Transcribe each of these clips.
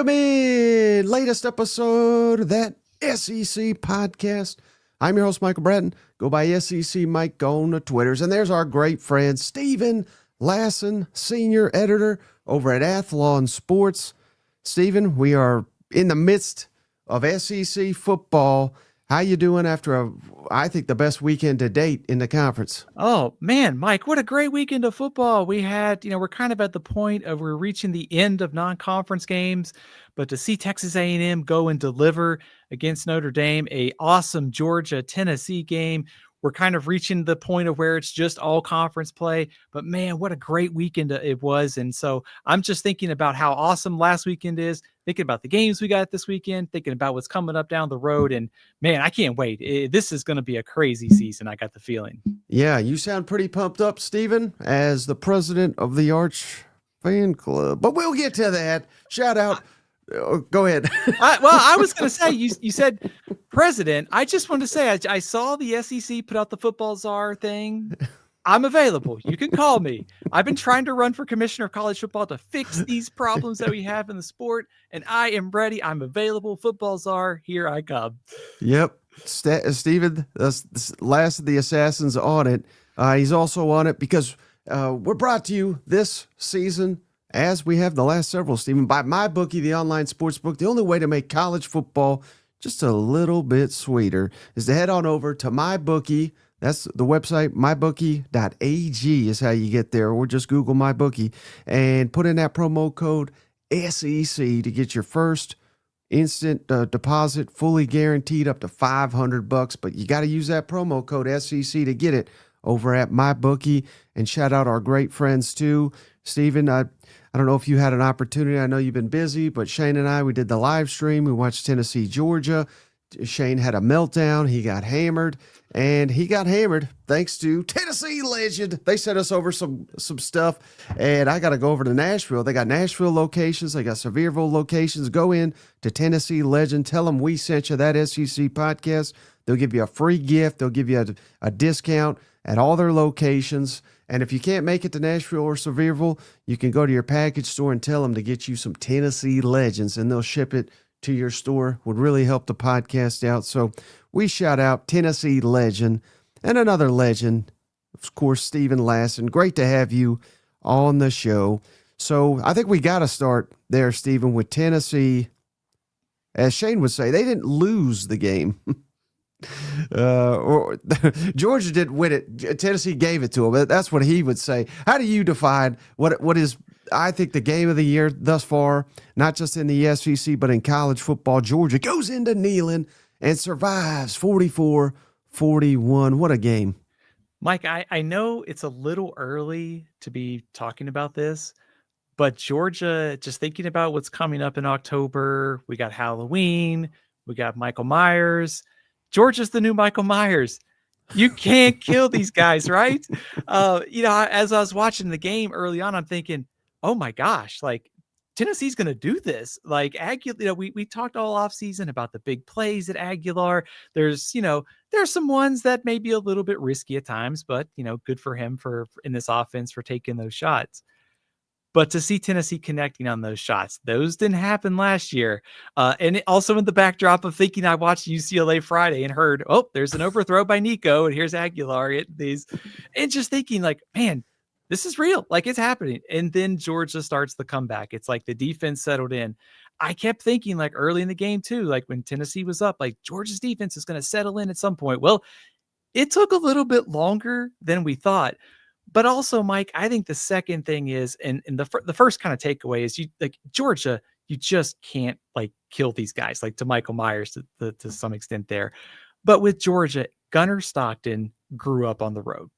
Welcome in. Latest episode of that SEC podcast. I'm your host, Michael Bratton. Go by SEC Mike on the Twitters. And there's our great friend, Stephen Lassan, senior editor over at Athlon Sports. Stephen, we are in the midst of SEC football. How you doing after I think the best weekend to date in the conference? Oh man, Mike, what a great weekend of football. We had, we're kind of at the point of we're reaching the end of non-conference games, but to see Texas A&M go and deliver against Notre Dame, a awesome Georgia-Tennessee game. We're kind of reaching the point of where it's just all conference play, but man, what a great weekend it was. And so I'm just thinking about how awesome last weekend is, thinking about the games we got this weekend, thinking about what's coming up down the road. And man, I can't wait. This is going to be a crazy season. I got the feeling. Yeah, you sound pretty pumped up, Stephen, as the president of the Arch fan club, but we'll get to that. Shout out. Go ahead. I was going to say, you said president. I just wanted to say, I saw the SEC put out the football czar thing. I'm available. You can call me. I've been trying to run for commissioner of college football to fix these problems that we have in the sport, and I am ready. I'm available. Football czar, here I come. Yep. Stephen, that's last of the assassins on it. He's also on it because we're brought to you this season, as we have the last several, Stephen, by MyBookie, the online sports book. The only way to make college football just a little bit sweeter is to head on over to MyBookie. That's the website, mybookie.ag is how you get there, or just Google MyBookie and put in that promo code SEC to get your first instant deposit, fully guaranteed up to $500. But you got to use that promo code SEC to get it over at MyBookie. And shout out our great friends too. Stephen, I don't know if you had an opportunity. I know you've been busy, but Shane and I, we did the live stream. We watched Tennessee, Georgia. Shane had a meltdown. He got hammered, and he got hammered thanks to Tennessee legend. They sent us over some stuff, and I got to go over to Nashville. They got Nashville locations. They got Sevierville locations. Go in to Tennessee legend. Tell them we sent you that SEC podcast. They'll give you a free gift. They'll give you a discount at all their locations. And if you can't make it to Nashville or Sevierville, you can go to your package store and tell them to get you some Tennessee legends, and they'll ship it to your store. Would really help the podcast out. So we shout out Tennessee legend and another legend, of course, Stephen Lassan. Great to have you on the show. So I think we got to start there, Stephen, with Tennessee. As Shane would say, they didn't lose the game. Or Georgia didn't win it. Tennessee gave it to them. That's what he would say. How do you define what is, I think, the game of the year thus far, not just in the SEC, but in college football? Georgia goes into Neyland and survives 44-41. What a game. Mike, I know it's a little early to be talking about this, but Georgia, just thinking about what's coming up in October, we got Halloween, we got Michael Myers. Georgia's the new Michael Myers. You can't kill these guys, right? As I was watching the game early on, I'm thinking, oh my gosh, like Tennessee's going to do this. Like Aguilar, we talked all off season about the big plays at Aguilar. There's some ones that may be a little bit risky at times, but good for him for in this offense for taking those shots. But to see Tennessee connecting on those shots, those didn't happen last year. And also in the backdrop of thinking I watched UCLA Friday and heard, oh, there's an overthrow by Nico and here's Aguilar. And just thinking like, man, this is real. Like it's happening. And then Georgia starts the comeback. It's like the defense settled in. I kept thinking like early in the game too, like when Tennessee was up, like Georgia's defense is going to settle in at some point. Well, it took a little bit longer than we thought. But also, Mike, I think the second thing is, and the first kind of takeaway is Georgia, you just can't like kill these guys, like to Michael Myers to some extent there. But with Georgia, Gunnar Stockton grew up on the road.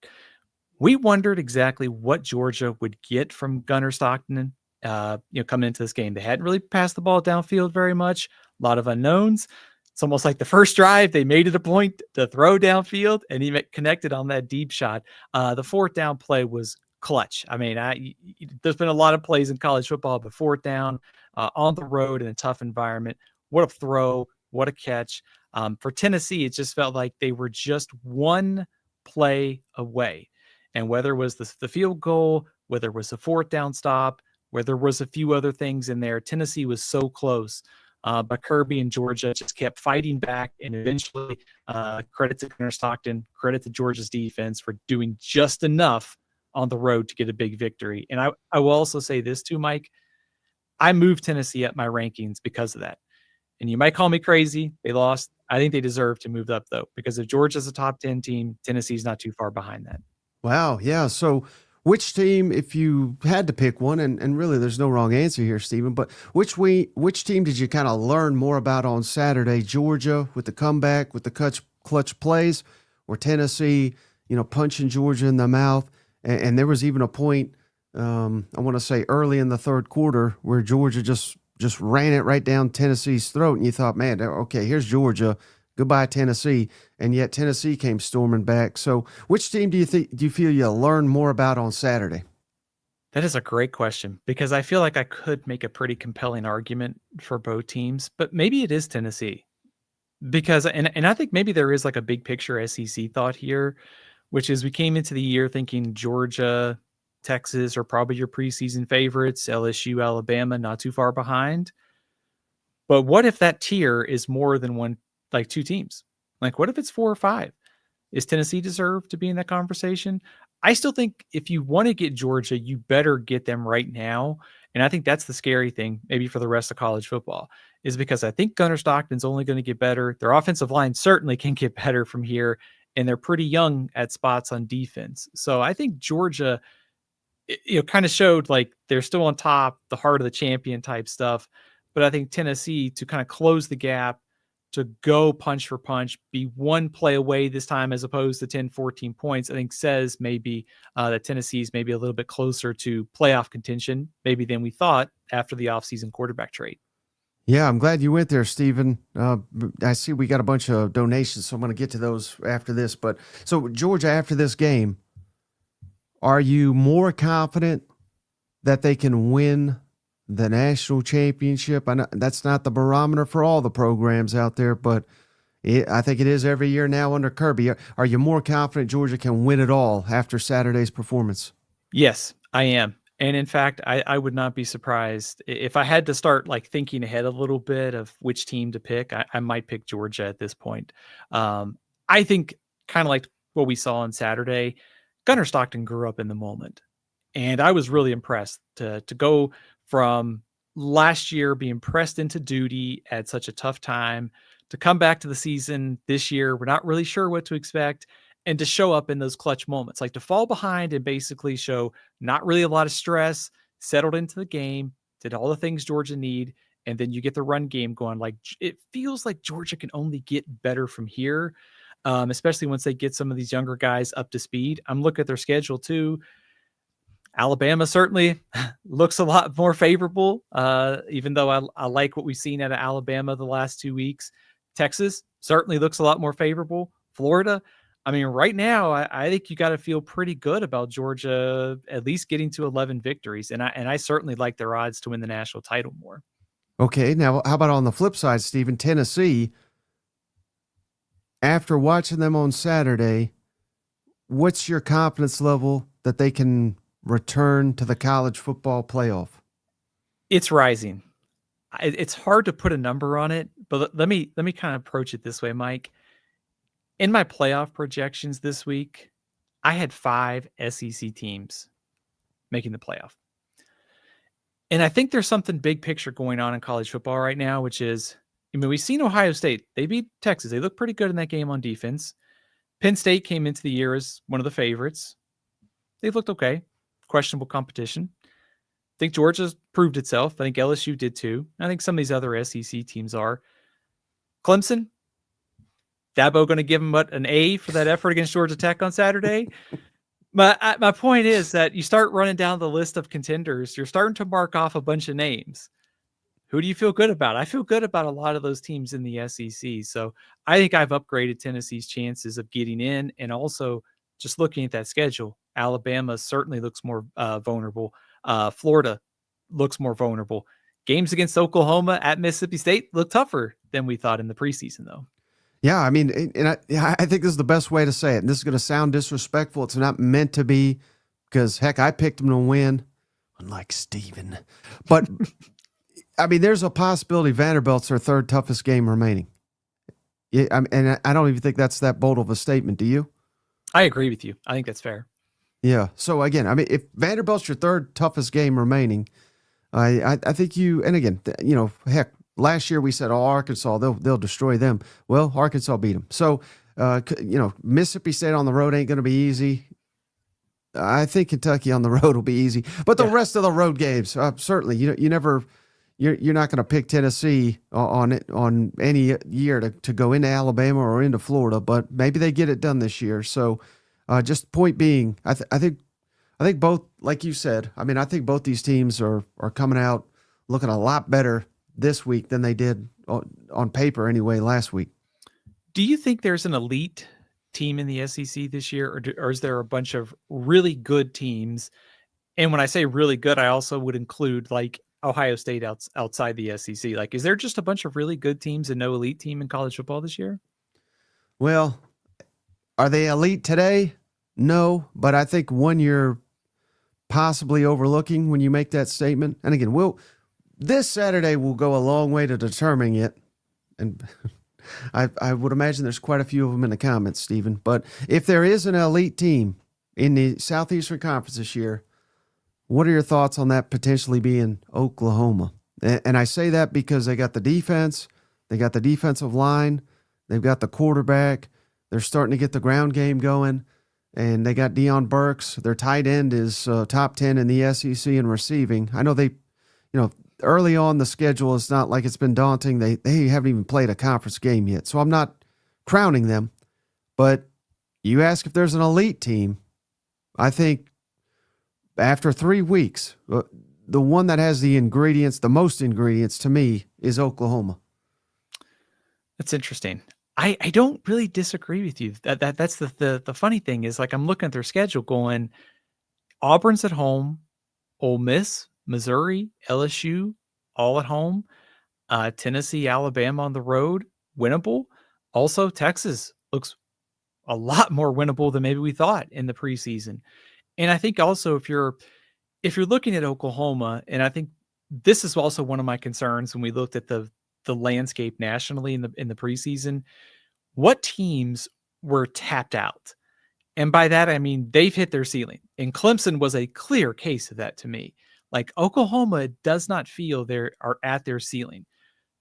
We wondered exactly what Georgia would get from Gunnar Stockton, coming into this game. They hadn't really passed the ball downfield very much, a lot of unknowns. It's almost like the first drive, they made it a point to throw downfield, and he connected on that deep shot. The fourth down play was clutch. I mean, there's been a lot of plays in college football, but fourth down on the road in a tough environment. What a throw. What a catch. For Tennessee, it just felt like they were just one play away. And whether it was the field goal, whether it was a fourth down stop, where there was a few other things in there. Tennessee was so close. But Kirby and Georgia just kept fighting back, and eventually, credit to Gunnar Stockton, credit to Georgia's defense for doing just enough on the road to get a big victory. And I will also say this too, Mike. I moved Tennessee up my rankings because of that. And you might call me crazy. They lost. I think they deserve to move up, though, because if Georgia's a top 10 team, Tennessee's not too far behind that. Wow. Yeah. So which team, if you had to pick one, and really there's no wrong answer here, Stephen, but which team did you kind of learn more about on Saturday? Georgia with the comeback, with the clutch plays, or Tennessee, punching Georgia in the mouth? And there was even a point, I want to say early in the third quarter, where Georgia just ran it right down Tennessee's throat, and you thought, man, okay, here's Georgia, goodbye Tennessee, and yet Tennessee came storming back. So, which team do you feel you learned more about on Saturday? That is a great question, because I feel like I could make a pretty compelling argument for both teams, but maybe it is Tennessee, because and I think maybe there is like a big picture SEC thought here, which is we came into the year thinking Georgia, Texas are probably your preseason favorites, LSU, Alabama, not too far behind. But what if that tier is more than one, like two teams? Like, what if it's 4 or 5? Is Tennessee deserve to be in that conversation? I still think if you want to get Georgia, you better get them right now. And I think that's the scary thing, maybe for the rest of college football, is because I think Gunnar Stockton's only going to get better. Their offensive line certainly can get better from here, and they're pretty young at spots on defense. So I think Georgia, kind of showed like they're still on top, the heart of the champion type stuff. But I think Tennessee, to kind of close the gap, to go punch for punch, be one play away this time as opposed to 10, 14 points, I think says maybe that Tennessee's maybe a little bit closer to playoff contention, maybe than we thought after the offseason quarterback trade. Yeah, I'm glad you went there, Stephen. I see we got a bunch of donations, so I'm going to get to those after this. But so, Georgia, after this game, are you more confident that they can win the national championship? I know that's not the barometer for all the programs out there, but I think it is every year now under Kirby. Are you more confident Georgia can win it all after Saturday's performance? Yes, I am. And in fact, I would not be surprised if I had to start like thinking ahead a little bit of which team to pick. I might pick Georgia at this point. I think kind of like what we saw on Saturday, Gunnar Stockton grew up in the moment. And I was really impressed to go from last year being pressed into duty at such a tough time to come back to the season this year. We're not really sure what to expect, and to show up in those clutch moments, like to fall behind and basically show not really a lot of stress, settled into the game, did all the things Georgia need. And then you get the run game going. Like, it feels like Georgia can only get better from here. Especially once they get some of these younger guys up to speed. I'm looking at their schedule too. Alabama certainly looks a lot more favorable, even though I like what we've seen out of Alabama the last 2 weeks. Texas certainly looks a lot more favorable. Florida, I mean, right now, I think you got to feel pretty good about Georgia at least getting to 11 victories. And I certainly like their odds to win the national title more. Okay, now how about on the flip side, Stephen? Tennessee, after watching them on Saturday, what's your confidence level that they can return to the college football playoff? It's rising. It's hard to put a number on it, but let me kind of approach it this way, Mike. In my playoff projections this week, I had 5 SEC teams making the playoff. And I think there's something big picture going on in college football right now, which is, I mean, we've seen Ohio State. They beat Texas. They look pretty good in that game on defense. Penn State came into the year as one of the favorites. They've looked okay. Questionable competition. I think Georgia's proved itself. I think LSU did too. I think some of these other SEC teams are. Clemson, Dabo going to give them an A for that effort against Georgia Tech on Saturday? My point is that you start running down the list of contenders, you're starting to mark off a bunch of names. Who do you feel good about? I feel good about a lot of those teams in the SEC. So I think I've upgraded Tennessee's chances of getting in, and also just looking at that schedule, Alabama certainly looks more vulnerable. Florida looks more vulnerable. Games against Oklahoma at Mississippi State look tougher than we thought in the preseason, though. Yeah, I mean, and I think this is the best way to say it. And this is going to sound disrespectful. It's not meant to be, because, heck, I picked them to win. unlike Steven. But, I mean, there's a possibility Vanderbilt's their third toughest game remaining. Yeah, and I don't even think that's that bold of a statement. Do you? I agree with you. I think that's fair. Yeah. So, again, I mean, if Vanderbilt's your third toughest game remaining, I think you, and again, heck, last year we said, Arkansas, they'll destroy them. Well, Arkansas beat them. So, Mississippi State on the road ain't going to be easy. I think Kentucky on the road will be easy, but the rest of the road games, certainly, you're not going to pick Tennessee on any year to go into Alabama or into Florida, but maybe they get it done this year. So, just point being, I think both, like you said, I mean, I think both these teams are coming out looking a lot better this week than they did on paper anyway last week. Do you think there's an elite team in the SEC this year, or is there a bunch of really good teams? And when I say really good, I also would include like Ohio State outside the SEC. Like, is there just a bunch of really good teams and no elite team in college football this year? Well, are they elite today? No, but I think one you're possibly overlooking when you make that statement. And again, this Saturday will go a long way to determining it. And I would imagine there's quite a few of them in the comments, Stephen. But if there is an elite team in the Southeastern Conference this year, what are your thoughts on that potentially being Oklahoma? And I say that because they got the defense, they got the defensive line, they've got the quarterback, they're starting to get the ground game going, and they got Deion Burks. Their tight end is top 10 in the SEC in receiving. I know early on the schedule, it's not like it's been daunting. They haven't even played a conference game yet. So I'm not crowning them. But you ask if there's an elite team, I think after 3 weeks, the one that has the most ingredients to me is Oklahoma. That's interesting. I don't really disagree with you. That's the funny thing is, like, I'm looking at their schedule going, Auburn's at home, Ole Miss, Missouri, LSU, all at home, Tennessee, Alabama on the road, winnable. Also, Texas looks a lot more winnable than maybe we thought in the preseason. And I think also if you're looking at Oklahoma, and I think this is also one of my concerns when we looked at the landscape nationally in the preseason, what teams were tapped out? And by that, I mean, they've hit their ceiling. And Clemson was a clear case of that to me. Like, Oklahoma does not feel they are at their ceiling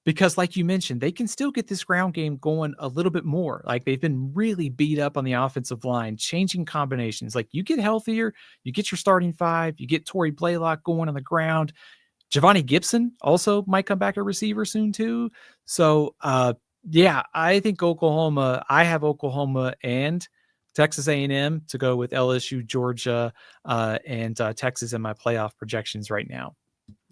because, like you mentioned, they can still get this ground game going a little bit more. Like, they've been really beat up on the offensive line, changing combinations. Like, you get healthier, you get your starting five, you get Torrey Blaylock going on the ground. Giovanni Gibson also might come back at receiver soon too. So, I think I have Oklahoma and Texas A&M to go with LSU, Georgia, and Texas in my playoff projections right now.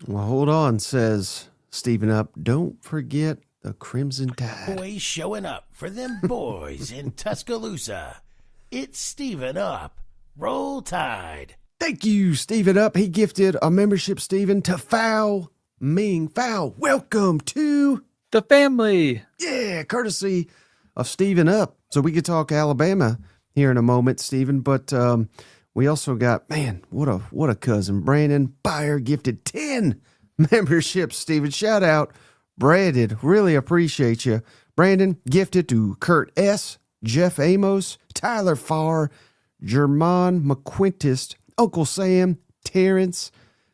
Well, hold on, says Stephen Up. Don't forget the Crimson Tide. Boys showing up for them boys in Tuscaloosa. It's Stephen Up. Roll Tide. Thank you, Stephen Up. He gifted a membership, Stephen, to Foul Ming. Foul, welcome to the family. Yeah, courtesy of Stephen Up. So we could talk Alabama here in a moment, Stephen, but we also got, man, what a cousin. Brandon Byer gifted 10 memberships, Stephen. Shout out, Brandon. Really appreciate you. Brandon gifted to Kurt S., Jeff Amos, Tyler Farr, German McQuintis, Uncle Sam, Terrence,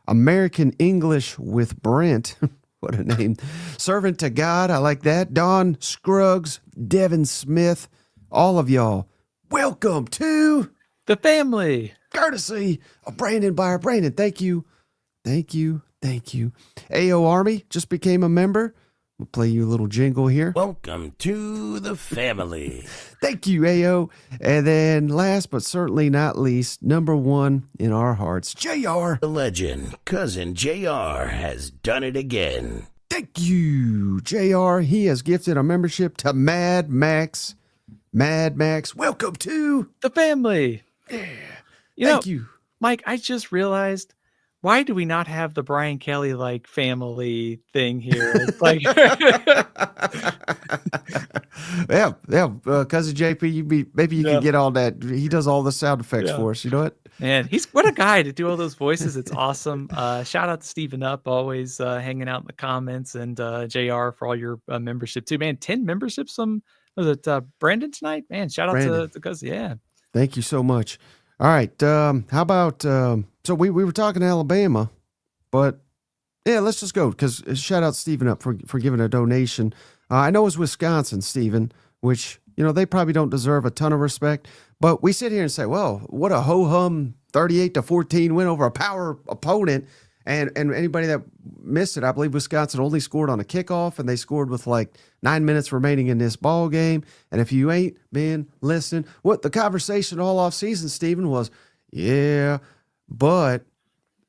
American English with Brent. What a name. Servant to God. I like that. Don Scruggs, Devin Smith, all of y'all. Welcome to the family. Courtesy of Brandon Byer. Brandon, thank you. Thank you. Thank you. AO Army just became a member. We'll play you a little jingle here. Welcome to the family. Thank you, AO. And then last but certainly not least, number one in our hearts, JR. The legend, Cousin JR, has done it again. Thank you, JR. He has gifted a membership to Mad Max. Mad Max, welcome to the family. Yeah. Thank you. Mike, I just realized, why do we not have the Brian Kelly like family thing here? It's like, yeah. Cousin JP, maybe you can get all that. He does all the sound effects for us. You know what? Man, what a guy to do all those voices. It's awesome. Shout out to Stephen Up, always hanging out in the comments, and JR for all your membership too. Man, 10 memberships. Was it Brandon tonight? Man, shout out Brandon. to Gus. Yeah. Thank you so much. All right. How about so we were talking Alabama, but yeah, let's just go because shout out Stephen Up for giving a donation. I know it's Wisconsin, Stephen, which they probably don't deserve a ton of respect, but we sit here and say, well, what a ho-hum 38-14 win over a power opponent. And anybody that missed it, I believe Wisconsin only scored on a kickoff, and they scored with like 9 minutes remaining in this ball game. And if you ain't been listening, what the conversation all off season, Stephen, was, yeah, but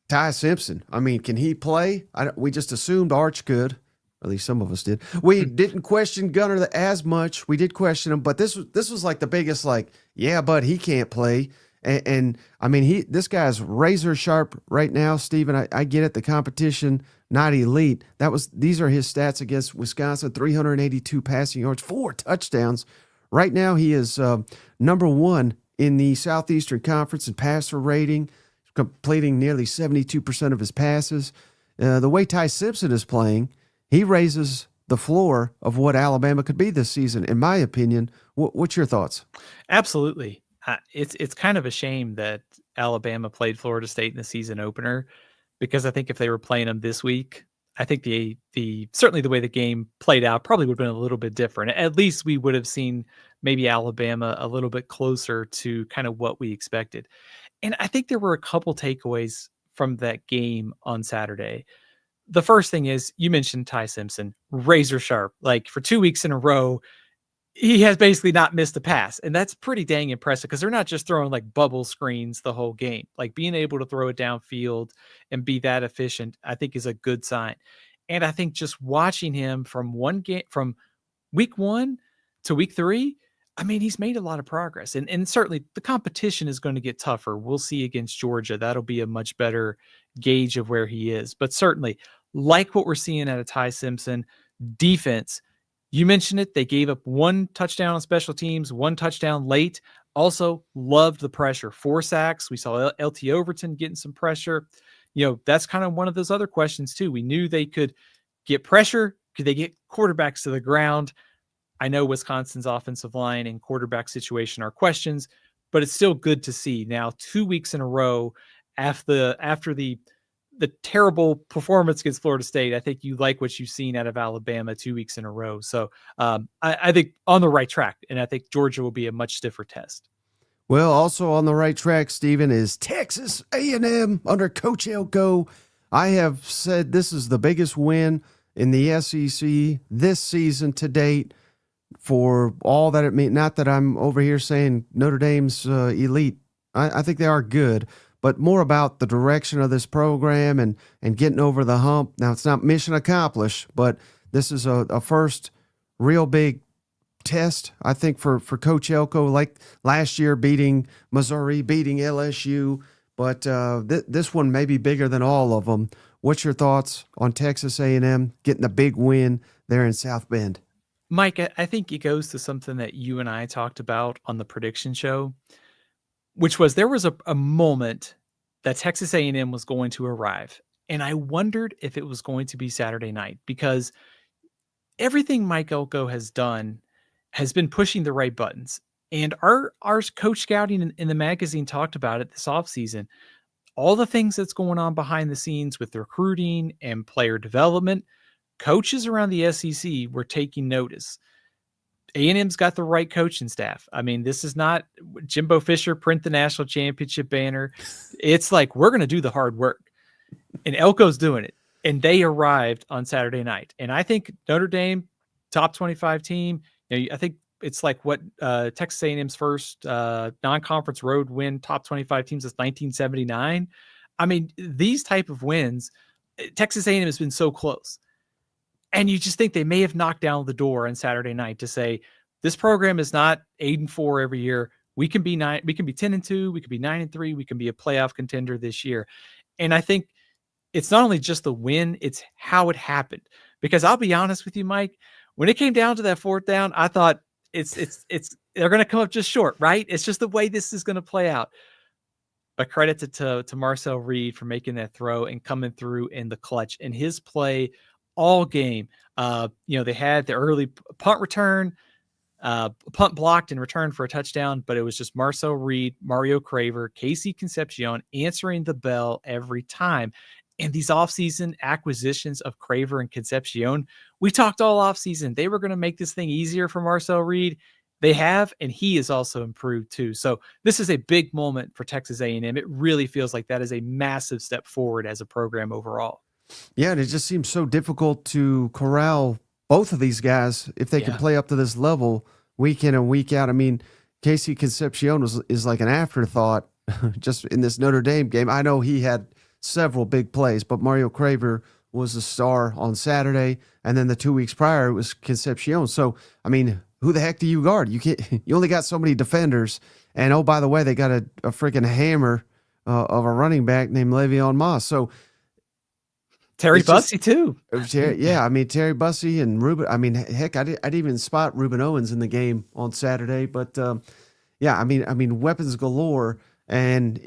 Ty Simpson, I mean, can he play? We just assumed Arch could. At least some of us did. We didn't question Gunner as much. We did question him, but this was like the biggest, like, yeah, but he can't play. And I mean, this guy's razor sharp right now, Steven. I get it. The competition, not elite. These are his stats against Wisconsin: 382 passing yards, 4 touchdowns. Right now, he is number 1 in the Southeastern Conference in passer rating, completing nearly 72% of his passes. The way Ty Simpson is playing, he raises the floor of what Alabama could be this season, in my opinion. What's your thoughts? Absolutely. It's kind of a shame that Alabama played Florida State in the season opener, because I think if they were playing them this week, I think the certainly the way the game played out probably would have been a little bit different. At least we would have seen maybe Alabama a little bit closer to kind of what we expected. And I think there were a couple takeaways from that game on Saturday. The first thing is, you mentioned Ty Simpson, razor sharp. Like for 2 weeks in a row, he has basically not missed a pass. And that's pretty dang impressive, because they're not just throwing like bubble screens the whole game. Like being able to throw it downfield and be that efficient, I think is a good sign. And I think just watching him from week 1 to week 3, I mean, he's made a lot of progress. And certainly the competition is going to get tougher. We'll see against Georgia. That'll be a much better gauge of where he is. But certainly, like what we're seeing out of Ty Simpson, defense, you mentioned it. They gave up 1 touchdown on special teams, 1 touchdown late. Also loved the pressure. 4 sacks. We saw LT Overton getting some pressure. That's kind of one of those other questions too. We knew they could get pressure. Could they get quarterbacks to the ground? I know Wisconsin's offensive line and quarterback situation are questions, but it's still good to see now 2 weeks in a row after the terrible performance against Florida State. I think you like what you've seen out of Alabama 2 weeks in a row. So I think on the right track, and I think Georgia will be a much stiffer test. Well, also on the right track, Stephen, is Texas A&M under Coach Elko. I have said this is the biggest win in the SEC this season to date, for all that it means. Not that I'm over here saying Notre Dame's elite. I think they are good, but more about the direction of this program and getting over the hump. Now, it's not mission accomplished, but this is a first real big test, I think, for Coach Elko, like last year beating Missouri, beating LSU, but this one may be bigger than all of them. What's your thoughts on Texas A&M getting a big win there in South Bend? Mike, I think it goes to something that you and I talked about on the prediction show, which was there was a moment that Texas A&M was going to arrive. And I wondered if it was going to be Saturday night, because everything Mike Elko has done has been pushing the right buttons. And our coach scouting in the magazine talked about it this offseason. All the things that's going on behind the scenes with recruiting and player development, coaches around the SEC were taking notice. A&M's got the right coaching staff. I mean, this is not Jimbo Fisher print the national championship banner. It's like, we're going to do the hard work. And Elko's doing it. And they arrived on Saturday night. And I think Notre Dame, top 25 team, I think it's like what Texas A&M's first non-conference road win, top 25 teams, is 1979. I mean, these type of wins, Texas A&M has been so close. And you just think they may have knocked down the door on Saturday night to say, this program is not 8-4 every year. We can be 10-2, we can be 9-3, we can be a playoff contender this year. And I think it's not only just the win, it's how it happened. Because I'll be honest with you, Mike, when it came down to that 4th down, I thought they're going to come up just short, right? It's just the way this is going to play out. but credit to Marcel Reed for making that throw and coming through in the clutch. And his play all game, they had the early punt return, punt blocked and returned for a touchdown, but it was just Marcel Reed, Mario Craver, Casey Concepcion answering the bell every time. And these offseason acquisitions of Craver and Concepcion, we talked all offseason. They were going to make this thing easier for Marcel Reed. They have, and he has also improved too. So this is a big moment for Texas A&M. It really feels like that is a massive step forward as a program overall. Yeah, and it just seems so difficult to corral both of these guys if they can play up to this level week in and week out. I mean, Casey Concepcion is like an afterthought just in this Notre Dame game. I know he had several big plays, but Mario Craver was the star on Saturday, and then the 2 weeks prior it was Concepcion. So, I mean, who the heck do you guard? You only got so many defenders. And, oh, by the way, they got a freaking hammer of a running back named Le'Veon Moss. So Terry Bussey, too. Yeah, I mean, Terry Bussey and Ruben. I mean, heck, I didn't even spot Ruben Owens in the game on Saturday. But, I mean, weapons galore. And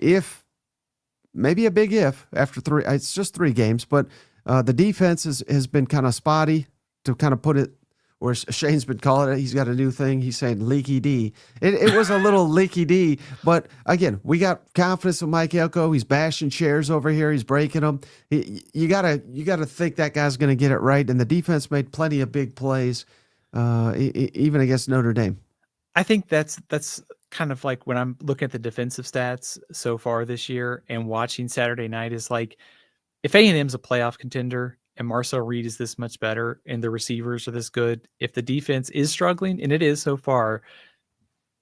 maybe a big if after it's just 3 games, but the defense has been kind of spotty, to kind of put it, or Shane's been calling it, he's got a new thing. He's saying leaky D. It was a little leaky D, but again, we got confidence in Mike Elko. He's bashing chairs over here. He's breaking them. You gotta think that guy's going to get it right. And the defense made plenty of big plays, even against Notre Dame. I think that's kind of like when I'm looking at the defensive stats so far this year and watching Saturday night is like, if A&M's a playoff contender and Marcel Reed is this much better and the receivers are this good, if the defense is struggling, and it is so far,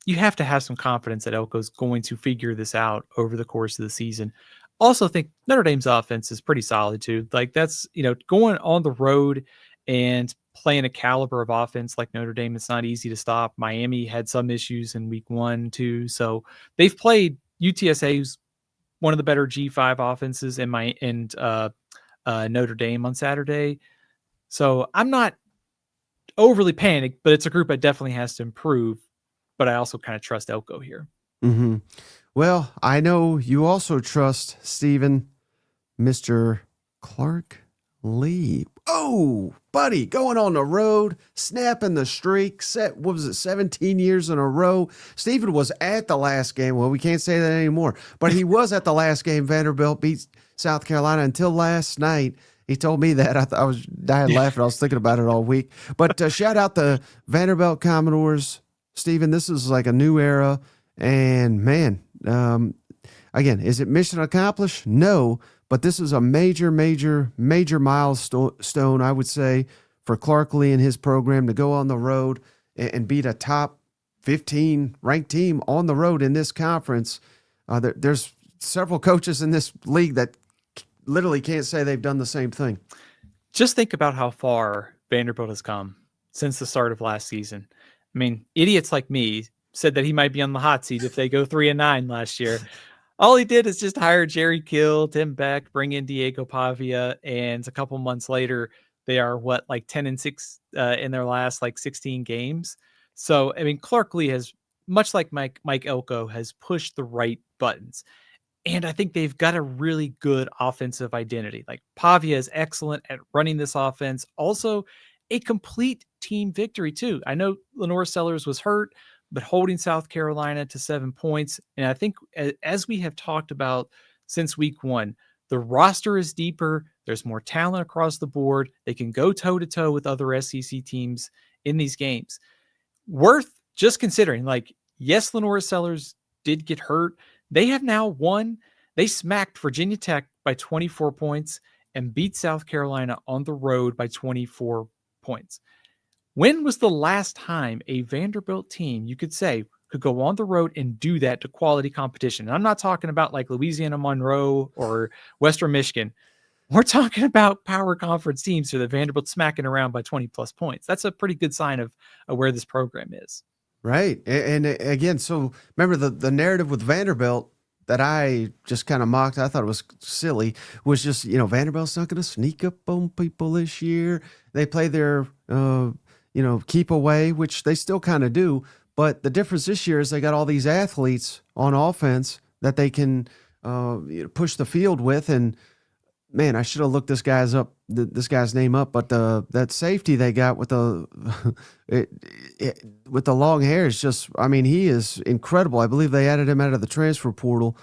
you have to have some confidence that Elko's going to figure this out over the course of the season. Also think Notre Dame's offense is pretty solid too. Like that's, going on the road and playing a caliber of offense like Notre Dame, it's not easy to stop. Miami had some issues in week 1, 2. So they've played UTSA, who's one of the better G5 offenses in Notre Dame on Saturday. So I'm not overly panicked, but it's a group that definitely has to improve. But I also kind of trust Elko here. Mm-hmm. Well, I know you also trust Stephen, Mr. Clark Lea. Oh, buddy, going on the road, snapping the streak. 17 years in a row? Stephen was at the last game. Well, we can't say that anymore, but he was at the last game. Vanderbilt beat South Carolina until last night. He told me that. I was dying laughing. I was thinking about it all week. But shout out the Vanderbilt Commodores. Stephen, this is like a new era. And, man, again, is it mission accomplished? No. But this is a major, major, major milestone, I would say, for Clark Lea and his program to go on the road and beat a top 15 ranked team on the road in this conference. There's several coaches in this league that literally can't say they've done the same thing. Just think about how far Vanderbilt has come since the start of last season. I mean, idiots like me said that he might be on the hot seat if they go 3-9 last year. All he did is just hire Jerry Kill, Tim Beck, bring in Diego Pavia, and a couple months later, they are 10-6 in their last 16 games. So, I mean, Clark Lea has, much like Mike Elko, has pushed the right buttons. And I think they've got a really good offensive identity. Like Pavia is excellent at running this offense. Also, a complete team victory, too. I know Lenore Sellers was hurt, but holding South Carolina to 7 points. And I think as we have talked about since week 1, the roster is deeper. There's more talent across the board. They can go toe-to-toe with other SEC teams in these games. Worth just considering, yes, Lenore Sellers did get hurt. They have now won. They smacked Virginia Tech by 24 points and beat South Carolina on the road by 24 points. When was the last time a Vanderbilt team, you could say, could go on the road and do that to quality competition? And I'm not talking about Louisiana Monroe or Western Michigan. We're talking about power conference teams, so the Vanderbilt smacking around by 20 plus points. That's a pretty good sign of where this program is. Right. And again, so remember the narrative with Vanderbilt that I just kind of mocked, I thought it was silly, was just, Vanderbilt's not going to sneak up on people this year. They play their, keep away, which they still kind of do. But the difference this year is they got all these athletes on offense that they can push the field with. And man, I should have looked this guy's name up, but that safety they got with the with the long hair is just, I mean, he is incredible. I believe they added him out of the transfer portal,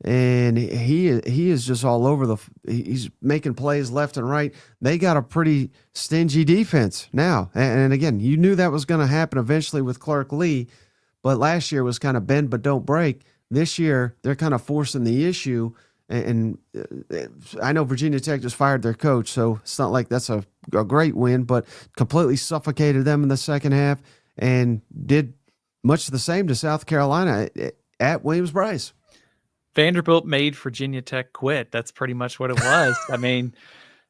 and he is just all over he's making plays left and right. They got a pretty stingy defense now. And again, you knew that was going to happen eventually with Clark Lea, but last year was kind of bend but don't break. This year, they're kind of forcing the issue. And I know Virginia Tech just fired their coach, so it's not like that's a great win, but completely suffocated them in the second half and did much the same to South Carolina at Williams-Brice. Vanderbilt made Virginia Tech quit. That's pretty much what it was. I mean,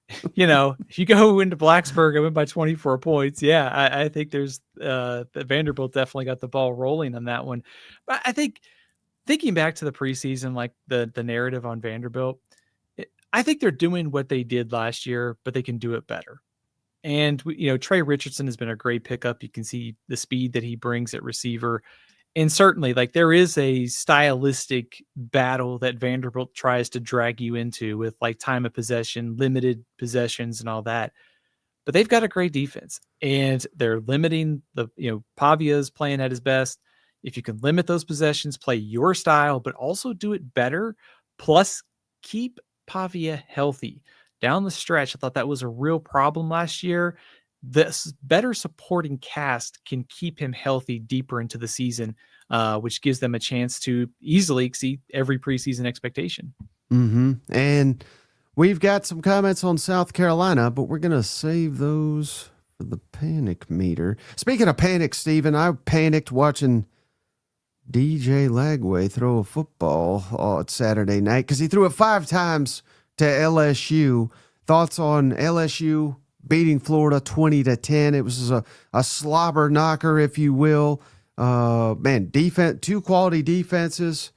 if you go into Blacksburg and win by 24 points, yeah, I think there's Vanderbilt definitely got the ball rolling on that one. But I think thinking back to the preseason, like the narrative on Vanderbilt, I think they're doing what they did last year, but they can do it better. And, Trey Richardson has been a great pickup. You can see the speed that he brings at receiver. And certainly, like, there is a stylistic battle that Vanderbilt tries to drag you into with, like, time of possession, limited possessions, and all that. But they've got a great defense, and they're limiting Pavia's playing at his best. If you can limit those possessions, play your style, but also do it better, plus keep Pavia healthy. Down the stretch, I thought that was a real problem last year. This better supporting cast can keep him healthy deeper into the season, which gives them a chance to easily exceed every preseason expectation. Mm-hmm. And we've got some comments on South Carolina, but we're going to save those for the panic meter. Speaking of panic, Stephen, I panicked watching DJ Lagway throw a football on Saturday night because he threw it 5 times to LSU. Thoughts on LSU beating Florida 20-10? It was a slobber knocker, if you will. Defense, 2 quality defenses,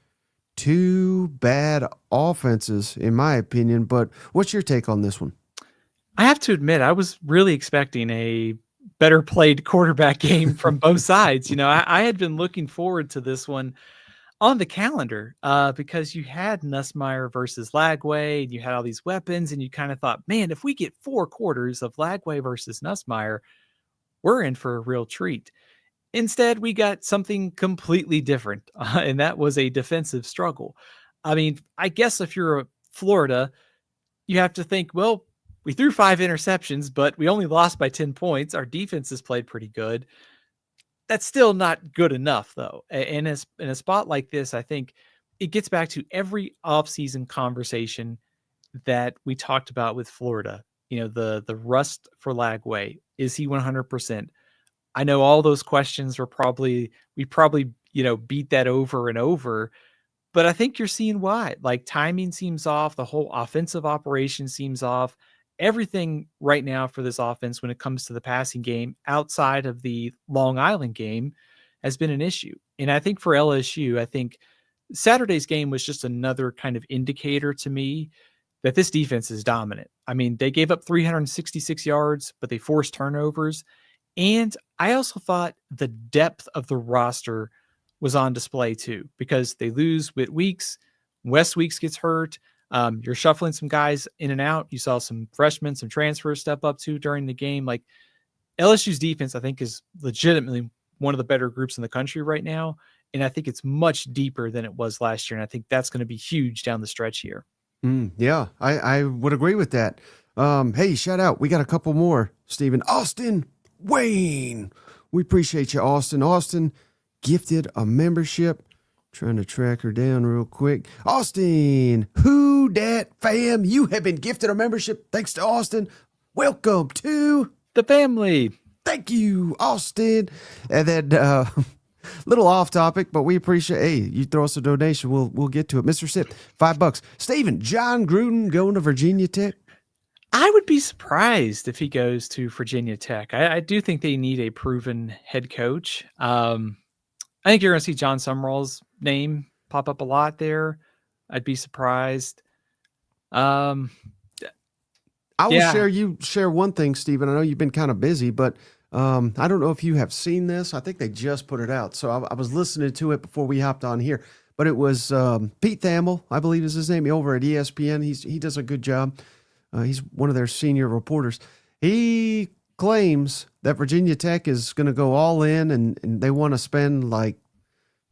2 bad offenses, in my opinion. But what's your take on this one? I have to admit, I was really expecting a better played quarterback game from both sides. I had been looking forward to this one on the calendar because you had Nussmeier versus Lagway, and you had all these weapons, and you kind of thought, man, if we get 4 quarters of Lagway versus Nussmeier, we're in for a real treat. Instead, we got something completely different, and that was a defensive struggle. I mean, I guess if you're Florida, you have to think, well, we threw 5 interceptions, but we only lost by 10 points. Our defense has played pretty good. That's still not good enough, though. And in a spot like this, I think it gets back to every offseason conversation that we talked about with Florida. The rust for Lagway. Is he 100%? I know all those questions we probably beat that over and over, but I think you're seeing why. Like, timing seems off. The whole offensive operation seems off. Everything right now for this offense when it comes to the passing game outside of the Long Island game has been an issue. And I think for LSU, I think Saturday's game was just another kind of indicator to me that this defense is dominant. I mean, they gave up 366 yards, but they forced turnovers. And I also thought the depth of the roster was on display too, because they lose Whit Weeks, Wes Weeks gets hurt. You're shuffling some guys in and out. You saw some freshmen, some transfers step up too during the game. Like, LSU's defense, I think, is legitimately one of the better groups in the country right now. And I think it's much deeper than it was last year. And I think that's going to be huge down the stretch here. Yeah, I would agree with that. Hey, shout out. We got a couple more, Stephen. Austin Wayne. We appreciate you, Austin. Austin gifted a membership. Trying to track her down real quick. Austin, who dat fam? You have been gifted a membership thanks to Austin. Welcome to the family. Thank you, Austin. And then little off topic, but we appreciate. Hey, you throw us a donation, we'll get to it. Mr. Sip, $5. Stephen, John Gruden going to Virginia Tech? I would be surprised if he goes to Virginia Tech. I do think they need a proven head coach. I think you're going to see John Summerall's name pop up a lot there. I'd be surprised. I will share one thing, Stephen. I know you've been kind of busy, but I don't know if you have seen this. I think they just put it out. So I was listening to it before we hopped on here. but it was Pete Thamel, I believe is his name, over at ESPN. He does a good job. He's one of their senior reporters. He claims that Virginia Tech is going to go all in, and they want to spend like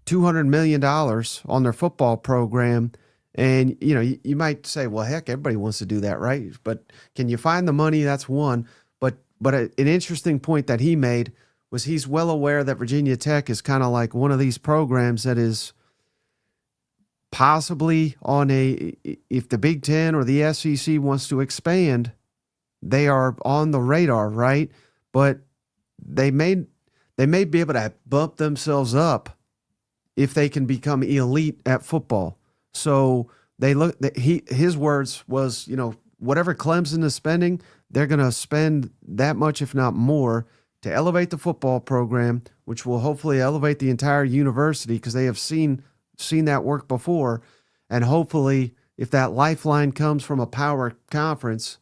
$200 million on their football program. And, you might say, well, heck, everybody wants to do that, right? But can you find the money? That's one. But an interesting point that he made was he's well aware that Virginia Tech is kind of like one of these programs that is possibly if the Big Ten or the SEC wants to expand, they are on the radar, right? But they may be able to bump themselves up if they can become elite at football. So his words was, whatever Clemson is spending, they're going to spend that much, if not more, to elevate the football program, which will hopefully elevate the entire university because they have seen that work before. And hopefully, if that lifeline comes from a power conference,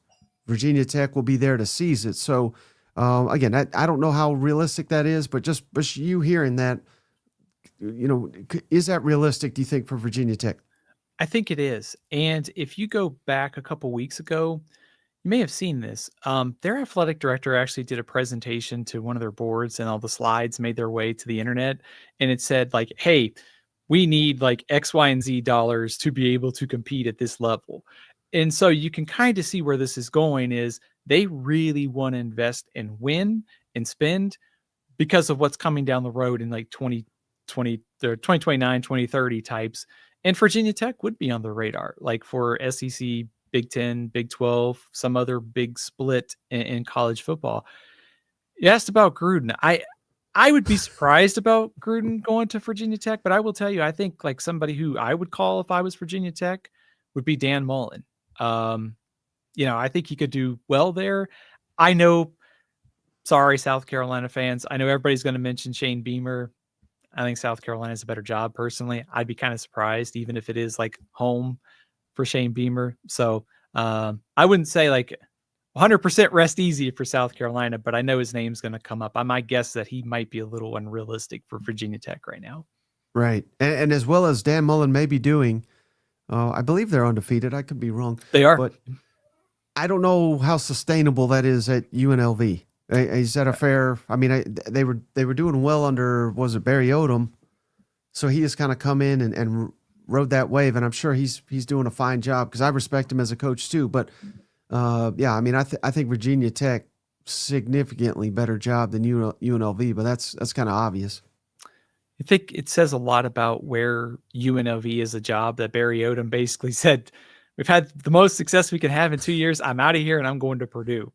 Virginia Tech will be there to seize it. So, again, I don't know how realistic that is, but just you hearing that, is that realistic, do you think, for Virginia Tech? I think it is. And if you go back a couple weeks ago, you may have seen this. Their athletic director actually did a presentation to one of their boards, and all the slides made their way to the internet. And it said, like, hey, we need like X, Y, and Z dollars to be able to compete at this level. And so you can kind of see where this is going is they really want to invest and win and spend because of what's coming down the road in like 2020, 2029, 2030 types. And Virginia Tech would be on the radar, like for SEC, Big 10, Big 12, some other big split in college football. You asked about Gruden. I would be surprised about Gruden going to Virginia Tech, but I will tell you, I think like somebody who I would call if I was Virginia Tech would be Dan Mullen. I think he could do well there. I know, sorry, South Carolina fans. I know everybody's going to mention Shane Beamer. I think South Carolina has a better job personally. I'd be kind of surprised, even if it is like home for Shane Beamer. So I wouldn't say like 100% rest easy for South Carolina, but I know his name's going to come up. I might guess that he might be a little unrealistic for Virginia Tech right now. Right. And as well as Dan Mullen may be doing, I believe they're undefeated. I could be wrong. They are. But I don't know how sustainable that is at UNLV. Is that a fair? I mean, they were doing well under, was it Barry Odom? So he has kind of come in and rode that wave, and I'm sure he's doing a fine job because I respect him as a coach too. But I mean, I think Virginia Tech significantly better job than UNLV, but that's kind of obvious. I think it says a lot about where UNLV is a job that Barry Odom basically said, we've had the most success we can have in 2 years. I'm out of here and I'm going to Purdue.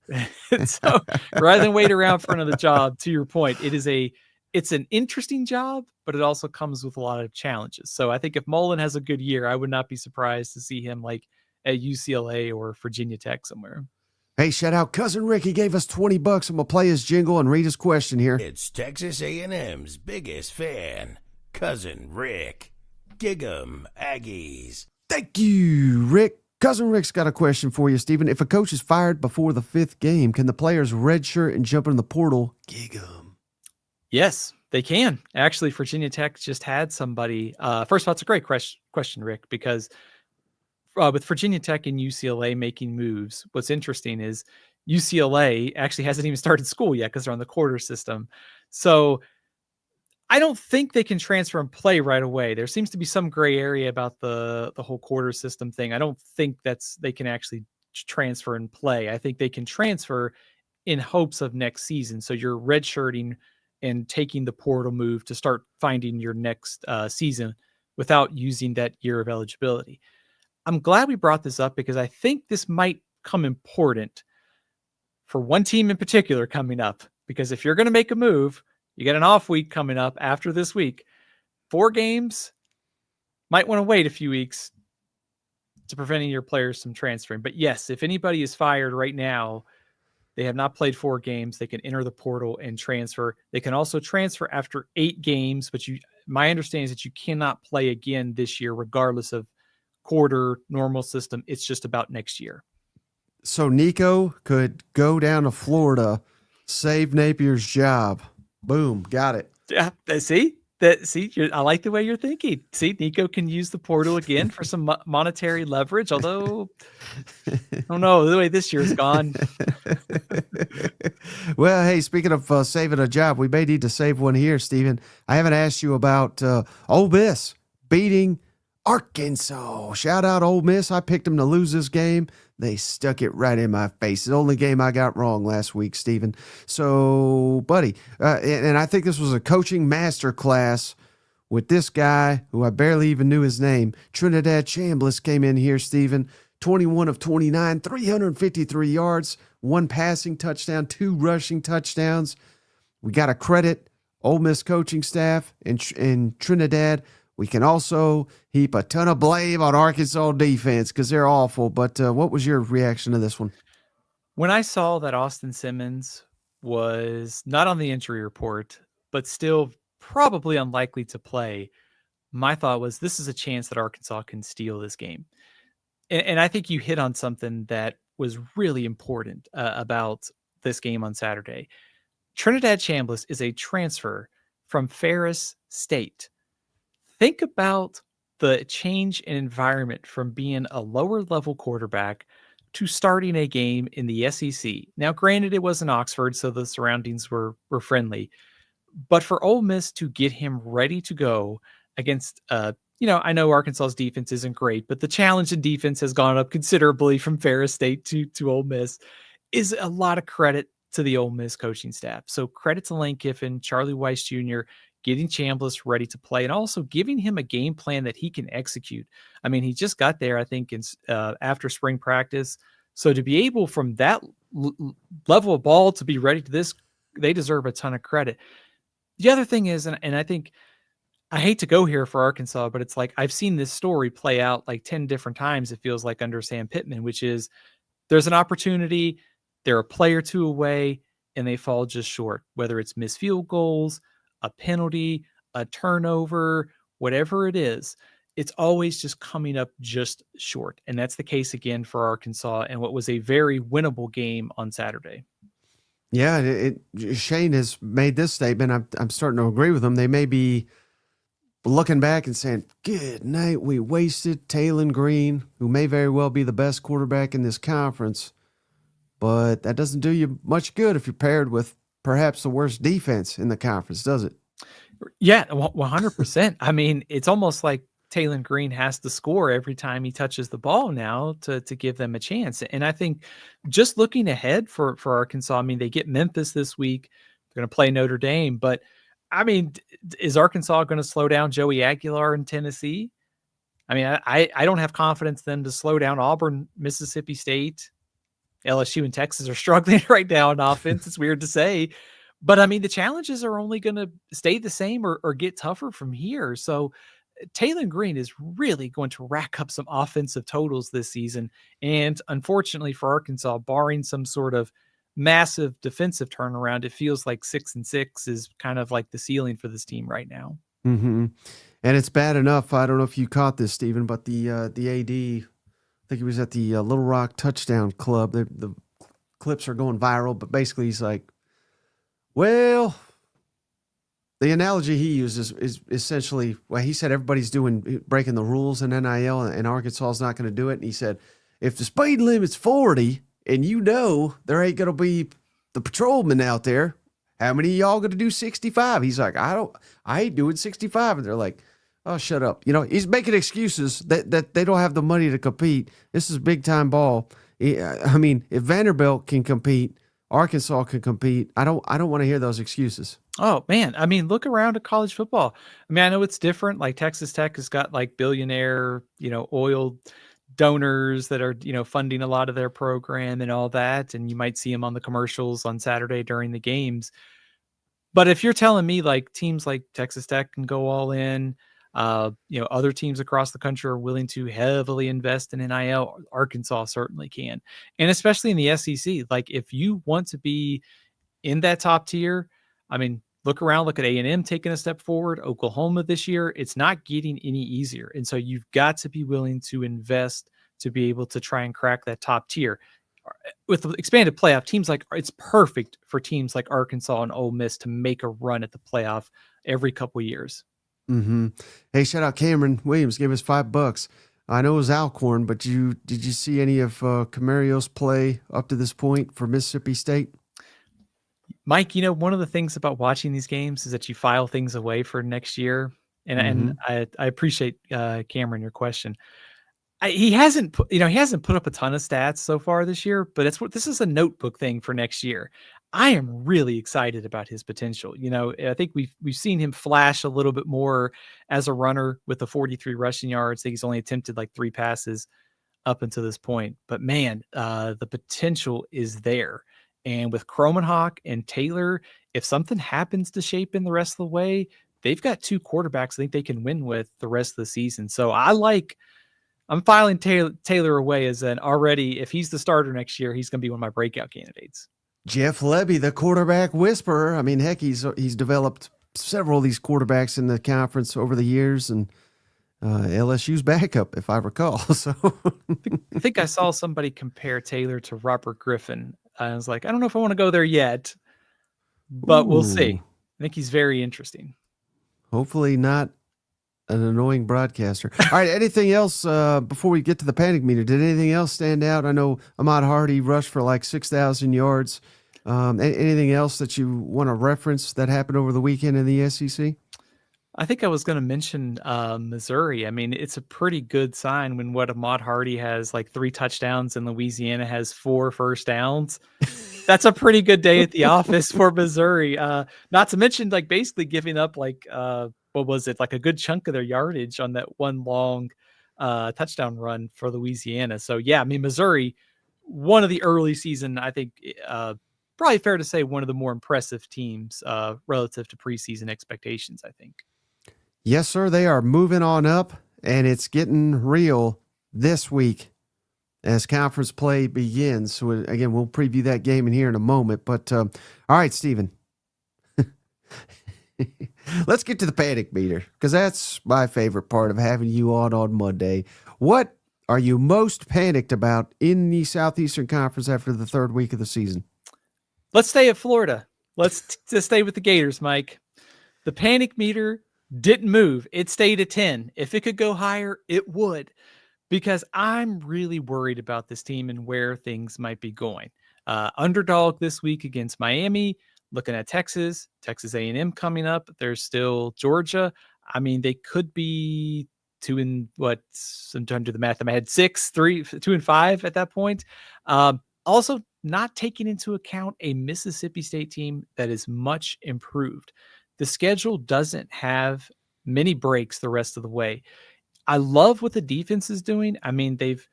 So rather than wait around for another job, to your point, it's an interesting job, but it also comes with a lot of challenges. So I think if Mullen has a good year, I would not be surprised to see him like at UCLA or Virginia Tech somewhere. Hey, shout out Cousin Rick. He gave us $20. I'm going to play his jingle and read his question here. It's Texas A&M's biggest fan, Cousin Rick. Gig 'em, Aggies. Thank you, Rick. Cousin Rick's got a question for you, Stephen. If a coach is fired before the 5th game, can the players redshirt and jump in the portal? Gig 'em. Yes, they can. Actually, Virginia Tech just had somebody. First of all, it's a great question, Rick, because with Virginia Tech and UCLA making moves, what's interesting is UCLA actually hasn't even started school yet because they're on the quarter system. So I don't think they can transfer and play right away. There seems to be some gray area about the whole quarter system thing. I don't think they can actually transfer and play. I think they can transfer in hopes of next season. So you're redshirting and taking the portal move to start finding your next season without using that year of eligibility. I'm glad we brought this up because I think this might come important for one team in particular coming up. Because if you're going to make a move, you get an off week coming up after this week. 4 games, might want to wait a few weeks to preventing your players from transferring. But yes, if anybody is fired right now, they have not played 4 games. They can enter the portal and transfer. They can also transfer after 8 games, but my understanding is that you cannot play again this year, regardless of quarter normal system. It's just about next year. So Nico could go down to Florida, save Napier's job. Boom, got it. Yeah, see? I like the way you're thinking. See, Nico can use the portal again for some monetary leverage, although I don't know the way this year's gone. Well, hey, speaking of saving a job, we may need to save one here, Stephen. I haven't asked you about Ole Miss beating Arkansas. Shout out Ole Miss. I picked them to lose this game. They stuck it right in my face. The only game I got wrong last week, Stephen. So, buddy, and I think this was a coaching masterclass with this guy who I barely even knew his name. Trinidad Chambliss came in here, Stephen. 21 of 29, 353 yards, 1 passing touchdown, 2 rushing touchdowns. We got to credit Ole Miss coaching staff in Trinidad. We can also heap a ton of blame on Arkansas defense because they're awful. But what was your reaction to this one? When I saw that Austin Simmons was not on the injury report, but still probably unlikely to play, my thought was this is a chance that Arkansas can steal this game. And I think you hit on something that was really important about this game on Saturday. Trinidad Chambliss is a transfer from Ferris State. Think about the change in environment from being a lower level quarterback to starting a game in the SEC. Now, granted, it was in Oxford, so the surroundings were friendly. But for Ole Miss to get him ready to go against, I know Arkansas's defense isn't great, but the challenge in defense has gone up considerably from Ferris State to Ole Miss, is a lot of credit to the Ole Miss coaching staff. So credit to Lane Kiffin, Charlie Weiss Jr., getting Chambliss ready to play, and also giving him a game plan that he can execute. I mean, he just got there, I think, after spring practice. So to be able from that level of ball to be ready to this, they deserve a ton of credit. The other thing is, and I think I hate to go here for Arkansas, but it's like I've seen this story play out like 10 different times, it feels like, under Sam Pittman, which is there's an opportunity, they're a play or two away, and they fall just short, whether it's missed field goals, a penalty, a turnover, whatever it is, it's always just coming up just short. And that's the case again for Arkansas and what was a very winnable game on Saturday. Yeah, Shane has made this statement. I'm starting to agree with him. They may be looking back and saying, good night, we wasted Talon Green, who may very well be the best quarterback in this conference. But that doesn't do you much good if you're paired with perhaps the worst defense in the conference, does it? Yeah, 100%. I mean, it's almost like Talon Green has to score every time he touches the ball now to give them a chance. And I think just looking ahead for Arkansas, I mean, they get Memphis this week. They're going to play Notre Dame. But, I mean, is Arkansas going to slow down Joey Aguilar in Tennessee? I mean, I don't have confidence then to slow down Auburn, Mississippi State. LSU and Texas are struggling right now on offense. It's weird to say. But, I mean, the challenges are only going to stay the same or get tougher from here. So Talon Green is really going to rack up some offensive totals this season. And unfortunately for Arkansas, barring some sort of massive defensive turnaround, it feels like 6-6 is kind of like the ceiling for this team right now. Mm-hmm. And it's bad enough. I don't know if you caught this, Stephen, but the AD, I think he was at the Little Rock Touchdown Club. The clips are going viral, but basically he's like, well, the analogy he uses is essentially, well, he said everybody's breaking the rules in NIL and Arkansas is not going to do it. And he said, if the speed limit's 40 and there ain't going to be the patrolman out there, how many of y'all going to do 65? He's like, I ain't doing 65. And they're like, oh, shut up. He's making excuses that they don't have the money to compete. This is big time ball. I mean, if Vanderbilt can compete, Arkansas can compete. I don't want to hear those excuses. Oh man. I mean, look around at college football. I mean, I know it's different. Like Texas Tech has got like billionaire, oil donors that are, funding a lot of their program and all that. And you might see them on the commercials on Saturday during the games. But if you're telling me like teams like Texas Tech can go all in, other teams across the country are willing to heavily invest in NIL, Arkansas certainly can. And especially in the SEC, like if you want to be in that top tier, I mean, look around, look at A&M taking a step forward, Oklahoma this year, it's not getting any easier. And so you've got to be willing to invest to be able to try and crack that top tier. With the expanded playoff, it's perfect for teams like Arkansas and Ole Miss to make a run at the playoff every couple of years. Mm-hmm. Hey, shout out Cameron Williams, gave us $5. I know it was Alcorn, but did you see any of Camario's play up to this point for Mississippi State? Mike, one of the things about watching these games is that you file things away for next year. And I appreciate Cameron, your question. He hasn't put up a ton of stats so far this year, but this is a notebook thing for next year. I am really excited about his potential. I think we've seen him flash a little bit more as a runner with the 43 rushing yards. I think he's only attempted like 3 passes up until this point, but man, the potential is there. And with Kromenhoek and Taylor, if something happens to shape in the rest of the way, they've got 2 quarterbacks I think they can win with the rest of the season. So I'm filing Taylor away as if he's the starter next year, he's going to be one of my breakout candidates. Jeff Levy, the quarterback whisperer. I mean, heck, he's developed several of these quarterbacks in the conference over the years, and LSU's backup, if I recall. So I think I saw somebody compare Taylor to Robert Griffin. I was like, I don't know if I want to go there yet, but we'll see. I think he's very interesting. Hopefully not an annoying broadcaster. All right, anything else before we get to the panic meter? Did anything else stand out? I know Ahmad Hardy rushed for like 6,000 yards. Anything else that you want to reference that happened over the weekend in the SEC? I think I was going to mention Missouri. I mean, it's a pretty good sign when Ahmad Hardy has like 3 touchdowns and Louisiana has 4 first downs. That's a pretty good day at the office for Missouri. Not to mention like basically giving up like what was it, like a good chunk of their yardage on that one long touchdown run for Louisiana. So yeah, I mean, Missouri, one of the early season, I think probably fair to say one of the more impressive teams relative to preseason expectations, I think. Yes, sir. They are moving on up, and it's getting real this week as conference play begins. So, again, we'll preview that game in here in a moment. But, all right, Stephen, let's get to the panic meter, because that's my favorite part of having you on Monday. What are you most panicked about in the Southeastern Conference after the 3rd week of the season? Let's stay at Florida. Let's just stay with the Gators, Mike. The panic meter didn't move. It stayed at 10. If it could go higher, it would, because I'm really worried about this team and where things might be going. Underdog this week against Miami, looking at Texas A&M coming up. There's still Georgia. I mean, they could be 2 I'm trying to do the math in my head, 2-5 at that point. Also, not taking into account a Mississippi State team that is much improved. The schedule doesn't have many breaks the rest of the way. I love what the defense is doing. I mean, they've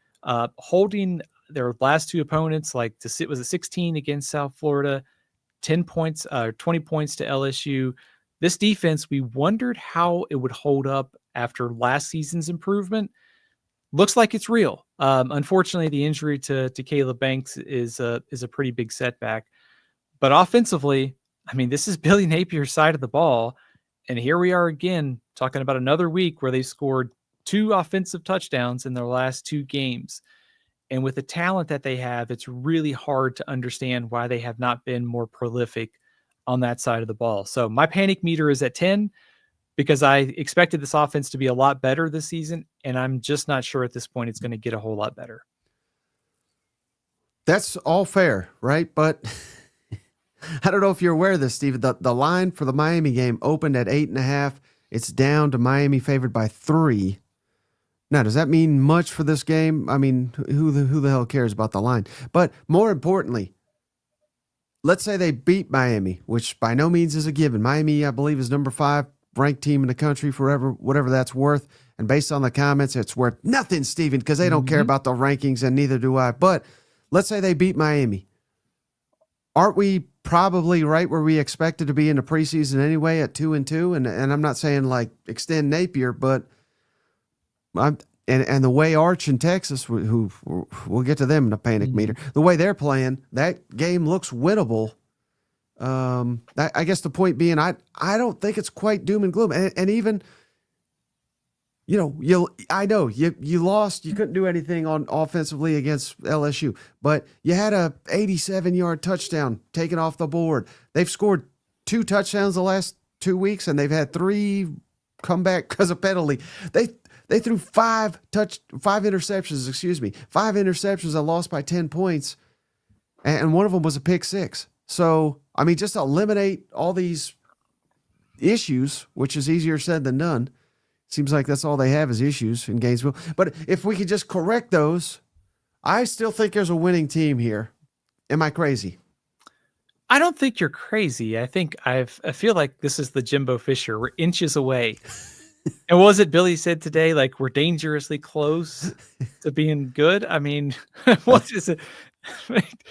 holding their last 2 opponents, like to sit was a 16 against South Florida, 10 points, 20 points to LSU. This defense, we wondered how it would hold up after last season's improvement. Looks like it's real. Unfortunately, the injury to Caleb Banks is a pretty big setback. But offensively, I mean, this is Billy Napier's side of the ball. And here we are again talking about another week where they scored 2 offensive touchdowns in their last 2 games. And with the talent that they have, it's really hard to understand why they have not been more prolific on that side of the ball. So my panic meter is at 10 because I expected this offense to be a lot better this season. And I'm just not sure at this point it's going to get a whole lot better. That's all fair, right? But I don't know if you're aware of this, Steve. The line for the Miami game opened at 8.5. It's down to Miami favored by 3. Now, does that mean much for this game? I mean, who the hell cares about the line? But more importantly, let's say they beat Miami, which by no means is a given. Miami, I believe, is number 5 ranked team in the country forever, whatever that's worth. And based on the comments, it's worth nothing, Steven, because they don't care about the rankings, and neither do I. But let's say they beat Miami. Aren't we probably right where we expected to be in the preseason anyway at 2-2? And I'm not saying like extend Napier, but and the way Arch in Texas, who we'll get to them in the panic meter, the way they're playing, that game looks winnable. I guess the point being, I don't think it's quite doom and gloom. And even, I know you lost. You couldn't do anything on offensively against LSU, but you had a 87-yard touchdown taken off the board. They've scored 2 touchdowns the last 2 weeks, and they've had 3 come back because of penalty. They threw five interceptions, 5 interceptions that lost by 10 points, and one of them was a pick six. So, I mean, just eliminate all these issues, which is easier said than done. Seems like that's all they have is issues in Gainesville. But if we could just correct those, I still think there's a winning team here. Am I crazy? I don't think you're crazy. I feel like this is the Jimbo Fisher. We're inches away. And what was it Billy said today? Like, we're dangerously close to being good. I mean, what is it?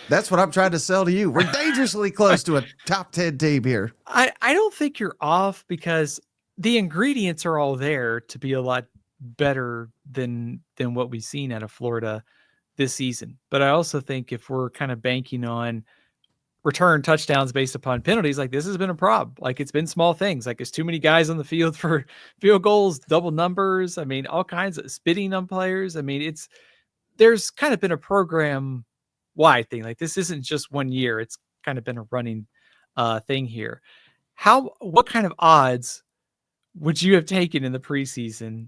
That's what I'm trying to sell to you. We're dangerously close to a top 10 team here. I don't think you're off because the ingredients are all there to be a lot better than what we've seen out of Florida this season. But I also think if we're kind of banking on return touchdowns based upon penalties, like, this has been a problem. Like, it's been small things. Like, there's too many guys on the field for field goals, double numbers. I mean, all kinds of spitting on players. I mean, there's kind of been a program wide thing. Like, this isn't just 1 year. It's kind of been a running thing here. What kind of odds would you have taken in the preseason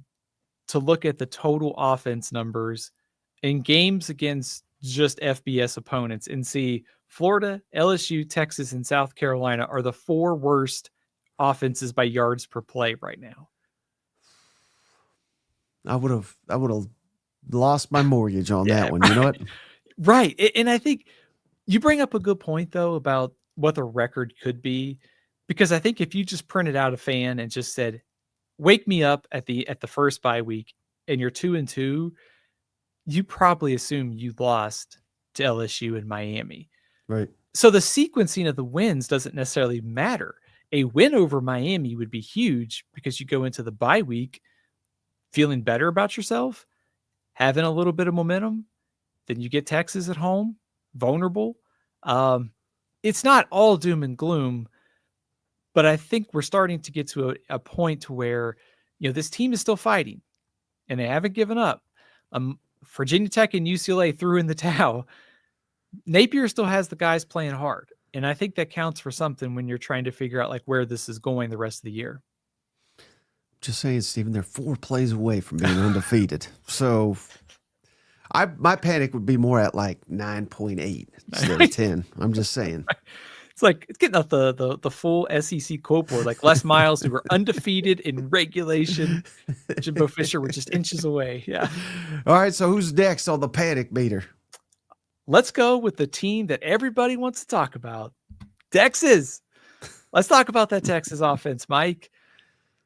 to look at the total offense numbers in games against just FBS opponents and see Florida, LSU, Texas, and South Carolina are the 4 worst offenses by yards per play right now? I would have lost my mortgage on that one. You know what? Right. And I think you bring up a good point, though, about what the record could be, because I think if you just printed out a fan and just said, wake me up at the first bye week and you're 2-2, you probably assume you lost to LSU and Miami. Right. So the sequencing of the wins doesn't necessarily matter. A win over Miami would be huge because you go into the bye week feeling better about yourself, having a little bit of momentum. Then you get Texas at home, vulnerable. It's not all doom and gloom, but I think we're starting to get to a point to where, this team is still fighting and they haven't given up. Virginia Tech and UCLA threw in the towel. Napier still has the guys playing hard. And I think that counts for something when you're trying to figure out like where this is going the rest of the year. Just saying, Stephen, they're 4 plays away from being undefeated. So my panic would be more at like 9.8 instead of 10. I'm just saying. It's like it's getting off the full SEC quote board. Like Les Miles, who were undefeated in regulation. Jimbo Fisher were just inches away. Yeah. All right. So who's next on the panic meter? Let's go with the team that everybody wants to talk about, Texas. Let's talk about that Texas offense, Mike.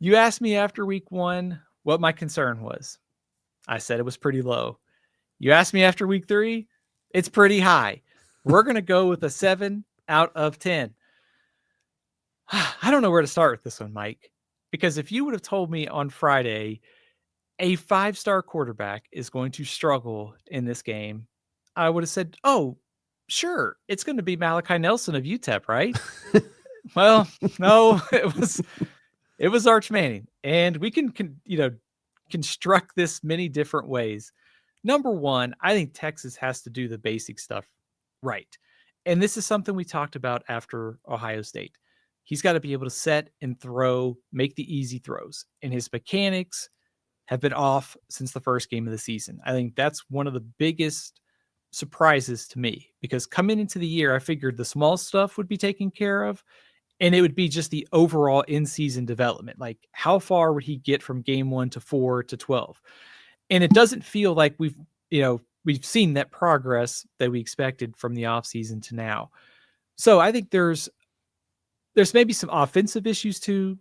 You asked me after week 1 what my concern was. I said it was pretty low. You asked me after week 3, it's pretty high. We're going to go with a 7 out of 10. I don't know where to start with this one, Mike, because if you would have told me on Friday a 5-star quarterback is going to struggle in this game, I would have said, oh, sure, it's going to be Malachi Nelson of UTEP, right? Well, no, it was Arch Manning, and we can construct this many different ways. Number one, I think Texas has to do the basic stuff right. And this is something we talked about after Ohio State. He's got to be able to set and throw, make the easy throws. And his mechanics have been off since the first game of the season. I think that's one of the biggest surprises to me, because coming into the year, I figured the small stuff would be taken care of. And it would be just the overall in-season development. Like, how far would he get from game 1 to 4 to 12? And it doesn't feel like we've seen that progress that we expected from the offseason to now. So I think there's maybe some offensive issues too.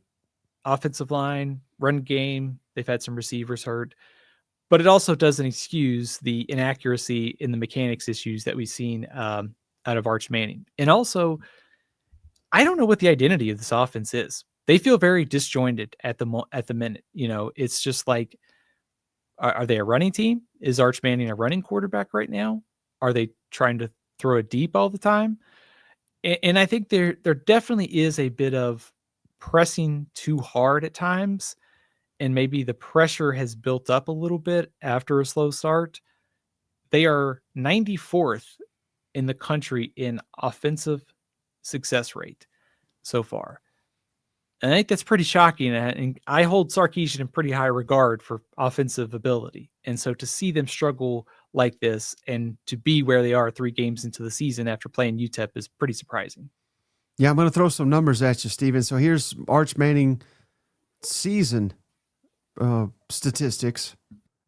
Offensive line, run game, they've had some receivers hurt. But it also doesn't excuse the inaccuracy in the mechanics issues that we've seen out of Arch Manning. And also, I don't know what the identity of this offense is. They feel very disjointed at the minute. It's just like, are they a running team? Is Arch Manning a running quarterback right now? Are they trying to throw it deep all the time? And I think there definitely is a bit of pressing too hard at times. And maybe the pressure has built up a little bit after a slow start. They are 94th in the country in offensive success rate so far. And I think that's pretty shocking. And I hold Sarkisian in pretty high regard for offensive ability. And so to see them struggle like this and to be where they are 3 games into the season after playing UTEP is pretty surprising. Yeah, I'm going to throw some numbers at you, Steven. So here's Arch Manning season statistics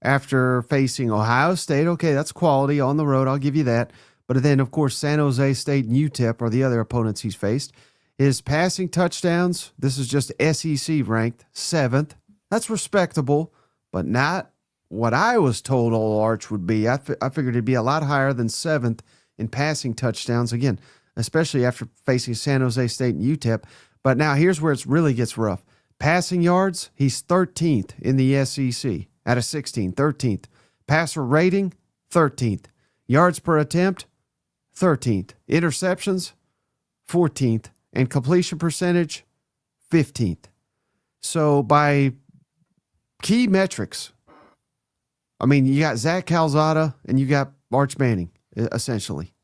after facing Ohio State. Okay, that's quality on the road. I'll give you that. But then, of course, San Jose State and UTEP are the other opponents he's faced. His passing touchdowns, this is just SEC ranked 7th. That's respectable, but not what I was told old Arch would be. I figured it'd be a lot higher than 7th in passing touchdowns, again, especially after facing San Jose State and UTEP. But now here's where it really gets rough. Passing yards, he's 13th in the SEC out of 16, 13th. Passer rating, 13th. Yards per attempt, 13th. Interceptions, 14th. And completion percentage, 15th. So by key metrics, I mean, you got Zach Calzada and you got Arch Manning, essentially.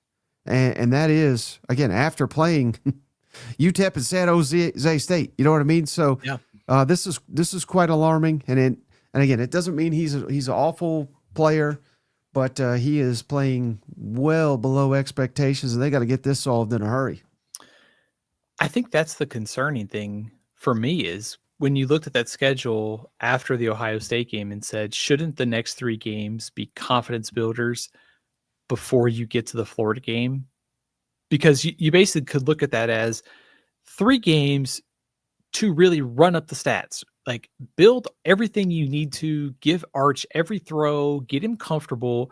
And that is, again, after playing UTEP and San Jose State. You know what I mean? So yeah. This is quite alarming. And again, it doesn't mean he's an awful player, but he is playing well below expectations, and they got to get this solved in a hurry. I think that's the concerning thing for me is when you looked at that schedule after the Ohio State game and said, shouldn't the next 3 games be confidence builders before you get to the Florida game? Because you basically could look at that as 3 games to really run up the stats, like build everything you need to, give Arch every throw, get him comfortable,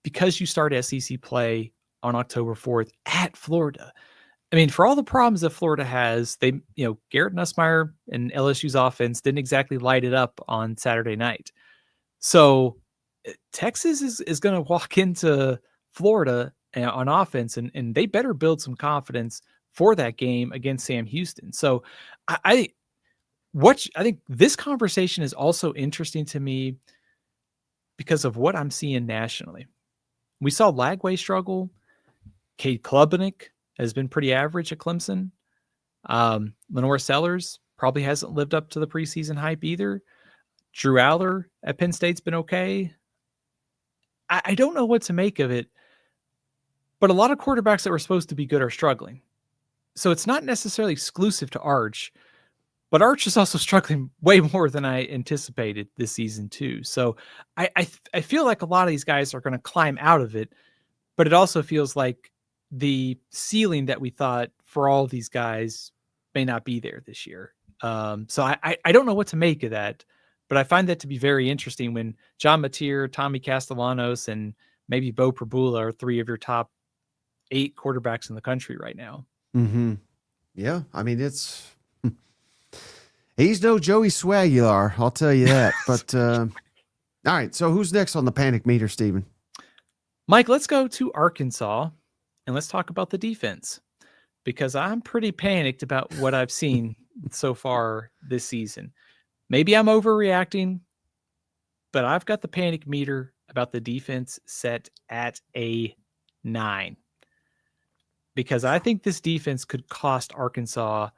because you start SEC play on October 4th at Florida. I mean, for all the problems that Florida has, Garrett Nussmeier and LSU's offense didn't exactly light it up on Saturday night. So Texas is going to walk into Florida on offense, and they better build some confidence for that game against Sam Houston. So I think this conversation is also interesting to me because of what I'm seeing nationally. We saw Lagway struggle. Cade Klubnik has been pretty average at Clemson. Lenore Sellers probably hasn't lived up to the preseason hype either. Drew Aller at Penn State's been okay. I don't know what to make of it, but a lot of quarterbacks that were supposed to be good are struggling. So it's not necessarily exclusive to Arch, but Arch is also struggling way more than I anticipated this season too. So I feel like a lot of these guys are going to climb out of it, but it also feels like the ceiling that we thought for all these guys may not be there this year. So I don't know what to make of that, but I find that to be very interesting when John Mateer, Tommy Castellanos, and maybe Bo Prabula are 3 of your top 8 quarterbacks in the country right now. Mm-hmm. Yeah. I mean, he's no Joey Swagular, I'll tell you that. But all right. So who's next on the panic meter, Stephen? Mike, let's go to Arkansas and let's talk about the defense, because I'm pretty panicked about what I've seen so far this season. Maybe I'm overreacting, but I've got the panic meter about the defense set at a 9. Because I think this defense could cost Arkansas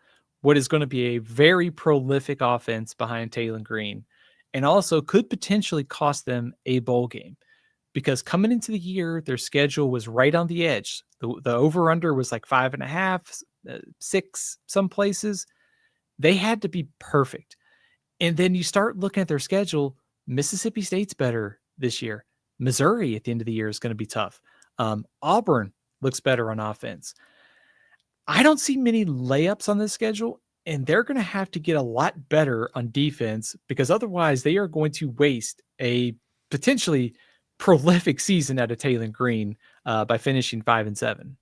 what is going to be a very prolific offense behind Taylor Green, and also could potentially cost them a bowl game. Because coming into the year, their schedule was right on the edge. The over-under was like 5.5, 6, some places. They had to be perfect. And then you start looking at their schedule, Mississippi State's better this year. Missouri at the end of the year is going to be tough. Auburn looks better on offense. I don't see many layups on this schedule, and they're going to have to get a lot better on defense, because otherwise they are going to waste a potentially prolific season out of Taylor Green by finishing 5-7.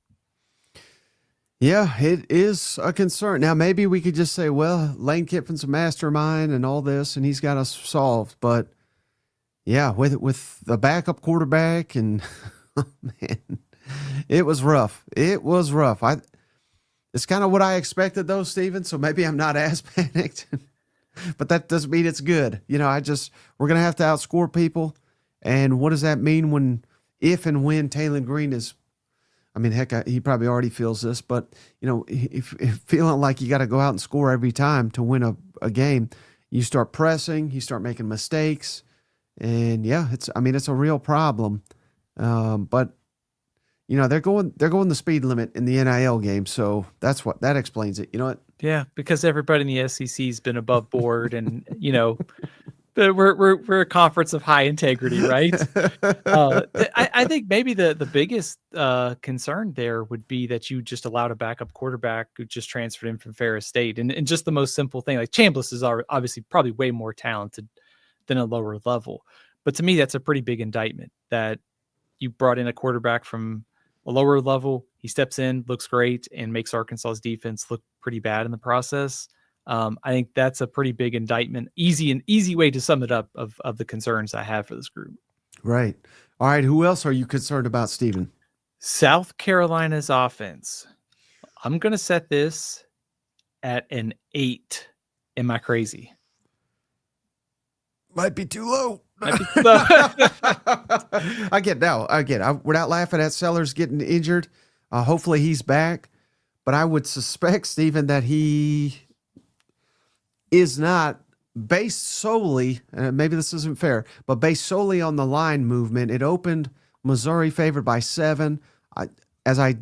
Yeah, it is a concern. Now, maybe we could just say, well, Lane Kiffin's a mastermind and all this, and he's got us solved. But yeah, with the backup quarterback, and man, it was rough. It was rough. It's kind of what I expected, though, Steven. So maybe I'm not as panicked, but that doesn't mean it's good. We're going to have to outscore people. And what does that mean if and when Taylor Green is I mean, heck, he probably already feels this, but if feeling like you got to go out and score every time to win a game, you start pressing, you start making mistakes, and yeah, it's a real problem. But they're going the speed limit in the NIL game, so that explains it. You know what? Yeah, because everybody in the SEC has been above board, and we're a conference of high integrity, right? I think maybe the biggest concern there would be that you just allowed a backup quarterback who just transferred in from Ferris State, and just the most simple thing, like Chambliss is obviously probably way more talented than a lower level, but to me that's a pretty big indictment that you brought in a quarterback from a lower level. He steps in, looks great, and makes Arkansas's defense look pretty bad in the process. I think that's a pretty big indictment. Easy way to sum it up of the concerns I have for this group. Right. All right. Who else are you concerned about, Stephen? South Carolina's offense. I'm going to set this at an 8. Am I crazy? Might be too low. Might be too low. I get. We're not laughing at Sellers getting injured. Hopefully he's back. But I would suspect, Stephen, that he is not based solely, maybe this isn't fair, but based solely on the line movement. It opened Missouri favored by 7. As I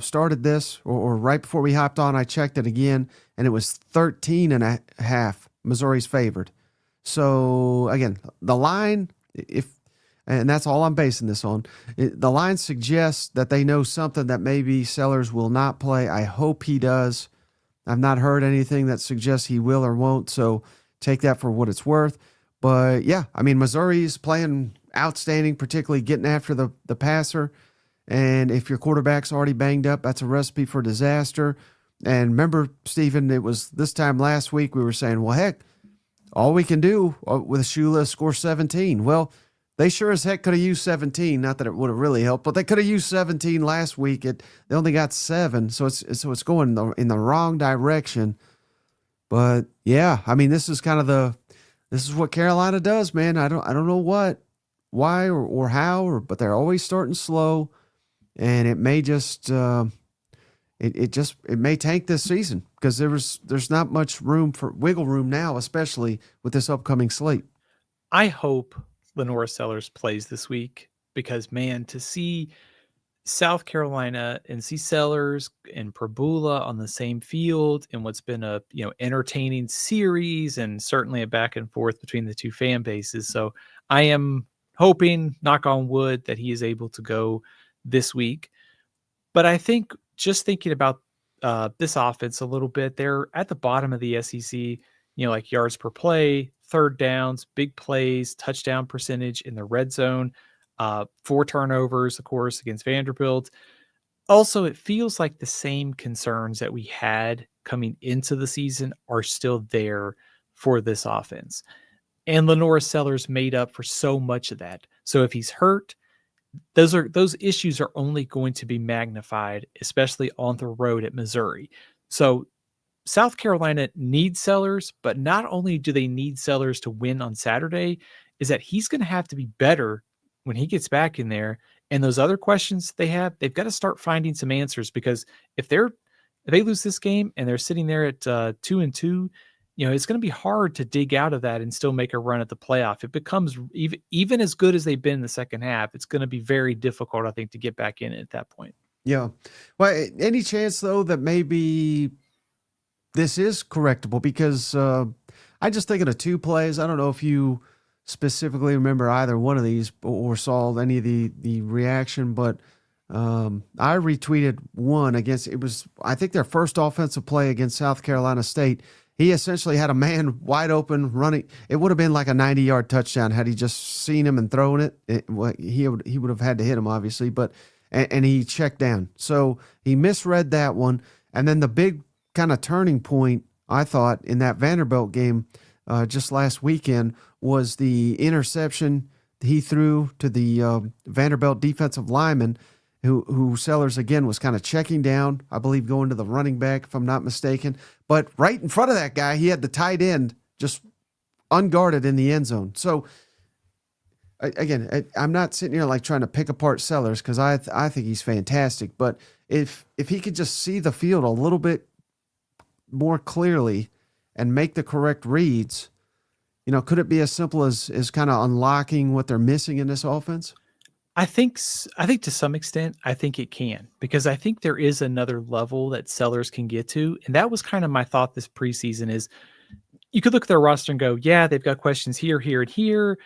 started this, or right before we hopped on, I checked it again, and it was 13.5 Missouri's favored. So, again, the line, and that's all I'm basing this on, the line suggests that they know something that maybe Sellers will not play. I hope he does. I've not heard anything that suggests he will or won't, so take that for what it's worth. But, yeah, Missouri's playing outstanding, particularly getting after the passer. And if your quarterback's already banged up, that's a recipe for disaster. And remember, Stephen, it was this time last week we were saying, well, heck, all we can do with Shula is score 17. Well, they sure as heck could have used 17. Not that it would have really helped, but they could have used 17 last week. They only got 7, so it's going in the wrong direction. But yeah, this is this is what Carolina does, man. I don't know why or how, but they're always starting slow, and it may just it may tank this season because there's not much room for wiggle room now, especially with this upcoming slate. I hope Lenora Sellers plays this week because, man, to see South Carolina and see Sellers and Prabula on the same field in what's been a entertaining series and certainly a back and forth between the two fan bases. So I am hoping, knock on wood, that he is able to go this week. But I think just thinking about this offense a little bit, they're at the bottom of the SEC, like yards per play, third downs, big plays, touchdown percentage in the red zone, 4 turnovers, of course, against Vanderbilt. Also, it feels like the same concerns that we had coming into the season are still there for this offense. And Lenora Sellers made up for so much of that. So if he's hurt, those issues are only going to be magnified, especially on the road at Missouri. So South Carolina needs Sellers, but not only do they need Sellers to win on Saturday, is that he's going to have to be better when he gets back in there. And those other questions they've got to start finding some answers, because if they lose this game and they're sitting there at 2-2, it's going to be hard to dig out of that and still make a run at the playoff. It becomes even as good as they've been in the second half, it's going to be very difficult, I think, to get back in at that point. Yeah. Well, any chance though that maybe this is correctable? Because I just thinking of 2 plays. I don't know if you specifically remember either one of these or saw any of the reaction, but I retweeted one against, it was, I think, their first offensive play against South Carolina State. He essentially had a man wide open running. It would have been like a 90-yard touchdown had he just seen him and thrown it. He would have had to hit him, obviously, but and he checked down. So he misread that one. And then the big kind of turning point, I thought, in that Vanderbilt game just last weekend was the interception he threw to the Vanderbilt defensive lineman, who Sellers, again, was kind of checking down, I believe going to the running back, if I'm not mistaken. But right in front of that guy, he had the tight end just unguarded in the end zone. So, I'm not sitting here like trying to pick apart Sellers because I think he's fantastic. But if he could just see the field a little bit more clearly and make the correct reads, could it be as simple as kind of unlocking what they're missing in this offense? I think to some extent, I think it can, because I think there is another level that Sellers can get to. And that was kind of my thought this preseason is you could look at their roster and go, yeah, they've got questions here, here, and here.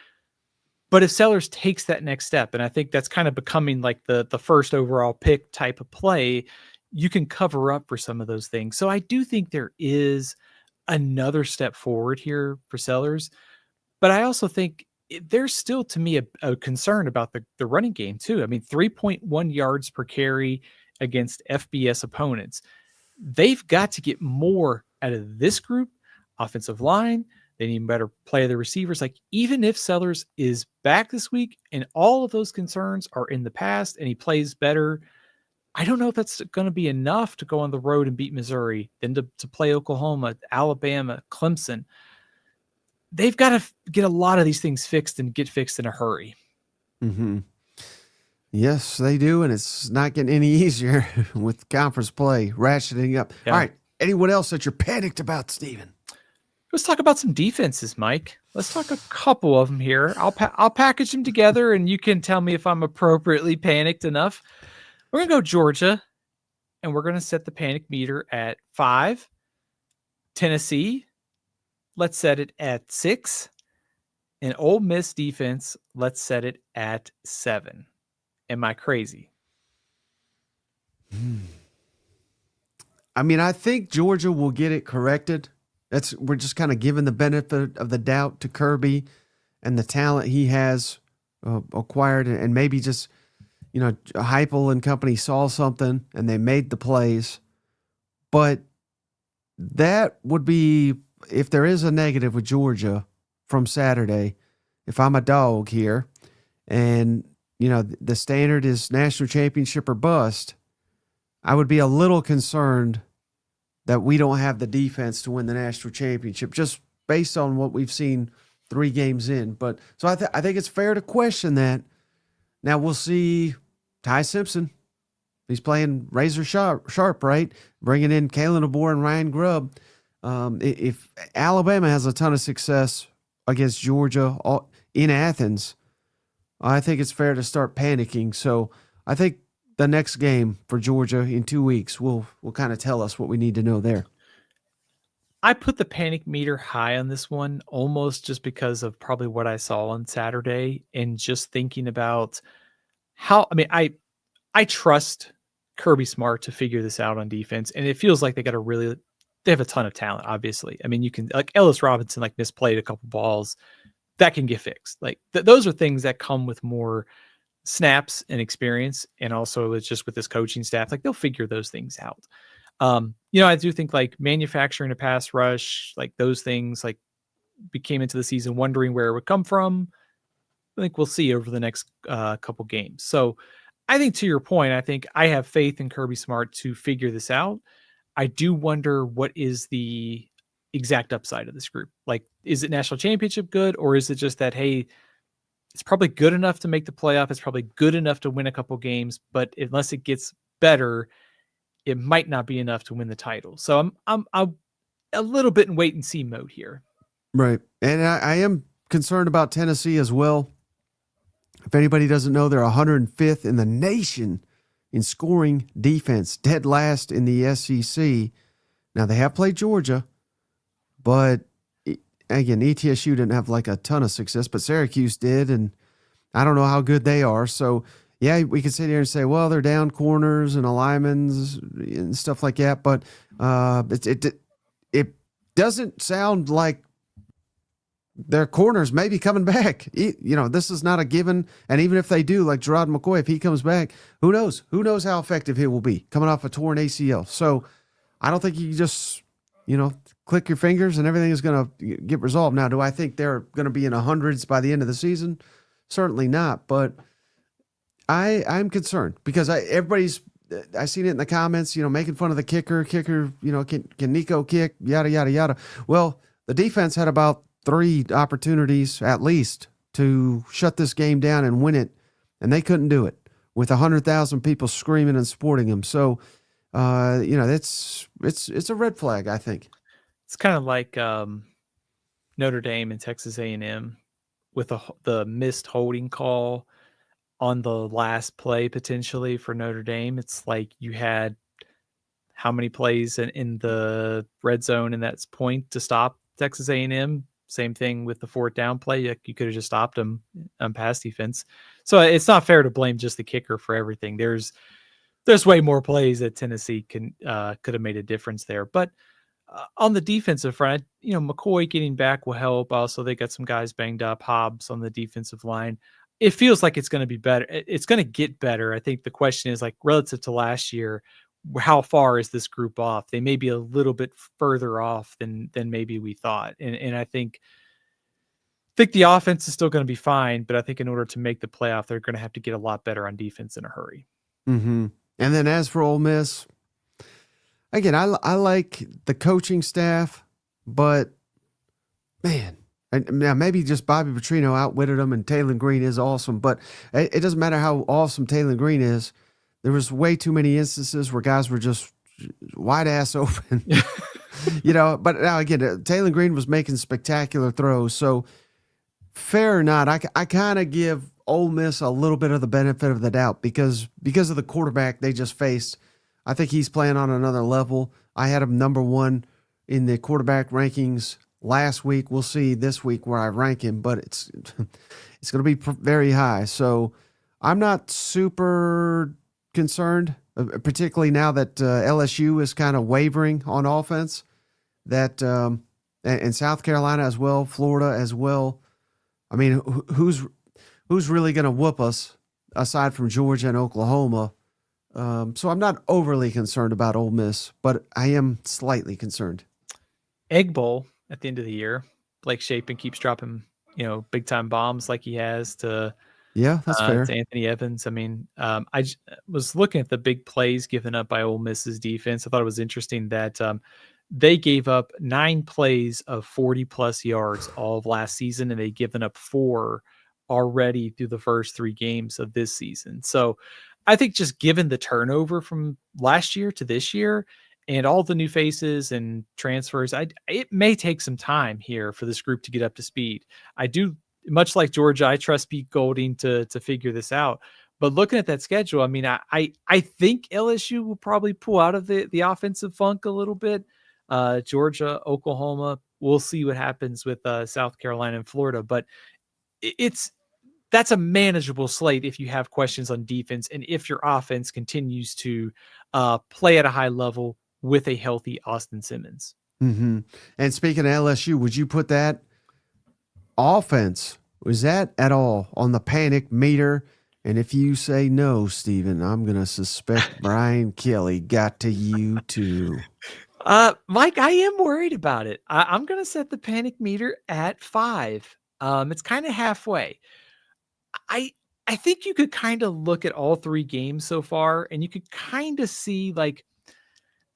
But if Sellers takes that next step, and I think that's kind of becoming like the first overall pick type of play, you can cover up for some of those things. So I do think there is another step forward here for Sellers. But I also think there's still, to me, a concern about the running game too. I mean, 3.1 yards per carry against FBS opponents. They've got to get more out of this group, offensive line. They need better play of the receivers. Like, even if Sellers is back this week and all of those concerns are in the past and he plays better, I don't know if that's going to be enough to go on the road and beat Missouri, then to play Oklahoma, Alabama, Clemson. They've got to get a lot of these things fixed and get fixed in a hurry. Mm-hmm. Yes, they do, and it's not getting any easier with conference play ratcheting up. Yeah. All right, anyone else that you're panicked about, Steven? Let's talk about some defenses, Mike. Let's talk a couple of them here. I'll package them together, and you can tell me if I'm appropriately panicked enough. We're going to go Georgia, and we're going to set the panic meter at 5. Tennessee, let's set it at 6. And Ole Miss defense, let's set it at 7. Am I crazy? I mean, I think Georgia will get it corrected. We're just kind of giving the benefit of the doubt to Kirby and the talent he has acquired, and maybe just, Heupel and company saw something and they made the plays. But that would be, if there is a negative with Georgia from Saturday, if I'm a dog here and, the standard is national championship or bust, I would be a little concerned that we don't have the defense to win the national championship, just based on what we've seen 3 games in. But so I think it's fair to question that. Now we'll see Ty Simpson. He's playing razor sharp, right? Bringing in Kalen DeBoer and Ryan Grubb. If Alabama has a ton of success against Georgia in Athens, I think it's fair to start panicking. So I think the next game for Georgia in 2 weeks will kind of tell us what we need to know there. I put the panic meter high on this one, almost just because of probably what I saw on Saturday and just thinking about I trust Kirby Smart to figure this out on defense. And it feels like they have a ton of talent, obviously. I mean, you can, like Ellis Robinson, misplayed a couple balls that can get fixed. Those are things that come with more snaps and experience, and also it's just with this coaching staff, they'll figure those things out. I do think manufacturing a pass rush, those things, we came into the season wondering where it would come from. I think we'll see over the next couple games. So I think, to your point, I think I have faith in Kirby Smart to figure this out. I do wonder what is the exact upside of this group. Is it national championship good, or is it just that, hey, it's probably good enough to make the playoff. It's probably good enough to win a couple games, but unless it gets better, it might not be enough to win the title. So I'm a little bit in wait and see mode here. Right. And I am concerned about Tennessee as well. If anybody doesn't know, they're 105th in the nation in scoring defense, dead last in the SEC. Now, they have played Georgia, but again, ETSU didn't have a ton of success, but Syracuse did, and I don't know how good they are. So, yeah, we could sit here and say, well, they're down corners and alignments and stuff like that, but it doesn't sound like their corners may be coming back. This is not a given, and even if they do, like Gerard McCoy, if he comes back, who knows? Who knows how effective he will be coming off a torn ACL. So I don't think you just, click your fingers and everything is going to get resolved. Now, do I think they're going to be in the hundreds by the end of the season? Certainly not. But I'm concerned because I seen it in the comments, making fun of the kicker, can Nico kick, yada, yada, yada. Well, the defense had about 3 opportunities at least to shut this game down and win it, and they couldn't do it with 100,000 people screaming and supporting them. So, it's a red flag, I think. It's kind of like Notre Dame and Texas A&M with the missed holding call on the last play potentially for Notre Dame. It's like you had how many plays in the red zone in that point to stop Texas A&M. Same thing with the fourth down play. You could have just stopped them on pass defense. So it's not fair to blame just the kicker for everything. There's way more plays that Tennessee could have made a difference there. But on the defensive front, McCoy getting back will help. Also, they got some guys banged up. Hobbs on the defensive line. It feels like it's going to be better. It's going to get better. I think the question is, like, relative to last year, how far is this group off? They may be a little bit further off than maybe we thought. And I think the offense is still going to be fine, but I think in order to make the playoff, they're going to have to get a lot better on defense in a hurry. Mm-hmm. And then as for Ole Miss, again, I like the coaching staff, but man, now maybe just Bobby Petrino outwitted them, and Taylor Green is awesome, but it doesn't matter how awesome Taylor Green is. There was way too many instances where guys were just wide ass open, but now again, Taylor Green was making spectacular throws. So fair or not, I kind of give Ole Miss a little bit of the benefit of the doubt because of the quarterback they just faced. I think he's playing on another level. I had him number 1 in the quarterback rankings last week. We'll see this week where I rank him, but it's going to be very high. So I'm not super concerned, particularly now that LSU is kind of wavering on offense. That and South Carolina as well, Florida as well. I mean, who's really going to whoop us aside from Georgia and Oklahoma? So I'm not overly concerned about Ole Miss, but I am slightly concerned. Egg Bowl at the end of the year. Blake Shapen keeps dropping, big time bombs like he has to. Yeah, that's fair. To Anthony Evans. I mean, I was looking at the big plays given up by Ole Miss's defense. I thought it was interesting that they gave up 9 plays of 40-plus yards all of last season, and they've given up 4 already through the first 3 games of this season. So I think just given the turnover from last year to this year and all the new faces and transfers, it may take some time here for this group to get up to speed. I do, much like Georgia, I trust Pete Golding to figure this out. But looking at that schedule, I mean, I think LSU will probably pull out of the offensive funk a little bit. Georgia, Oklahoma, we'll see what happens with South Carolina and Florida. But that's a manageable slate if you have questions on defense and if your offense continues to play at a high level with a healthy Austin Simmons. Mm-hmm. And speaking of LSU, would you put that offense, was that at all on the panic meter? And if you say no, Stephen, I'm going to suspect Brian Kelly got to you too. Mike, I am worried about it. I'm going to set the panic meter at 5. It's kind of halfway. I think you could kind of look at all 3 games so far, and you could kind of see, like,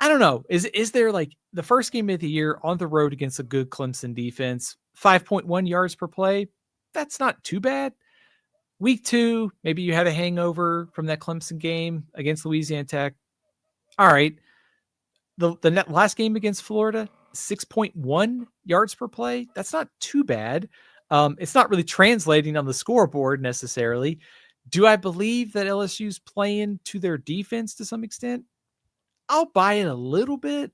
I don't know, is there, like, the first game of the year on the road against a good Clemson defense, 5.1 yards per play? That's not too bad. Week 2, maybe you had a hangover from that Clemson game against Louisiana Tech. All right. The last game against Florida, 6.1 yards per play. That's not too bad. It's not really translating on the scoreboard necessarily. Do I believe that LSU's playing to their defense to some extent? I'll buy it a little bit,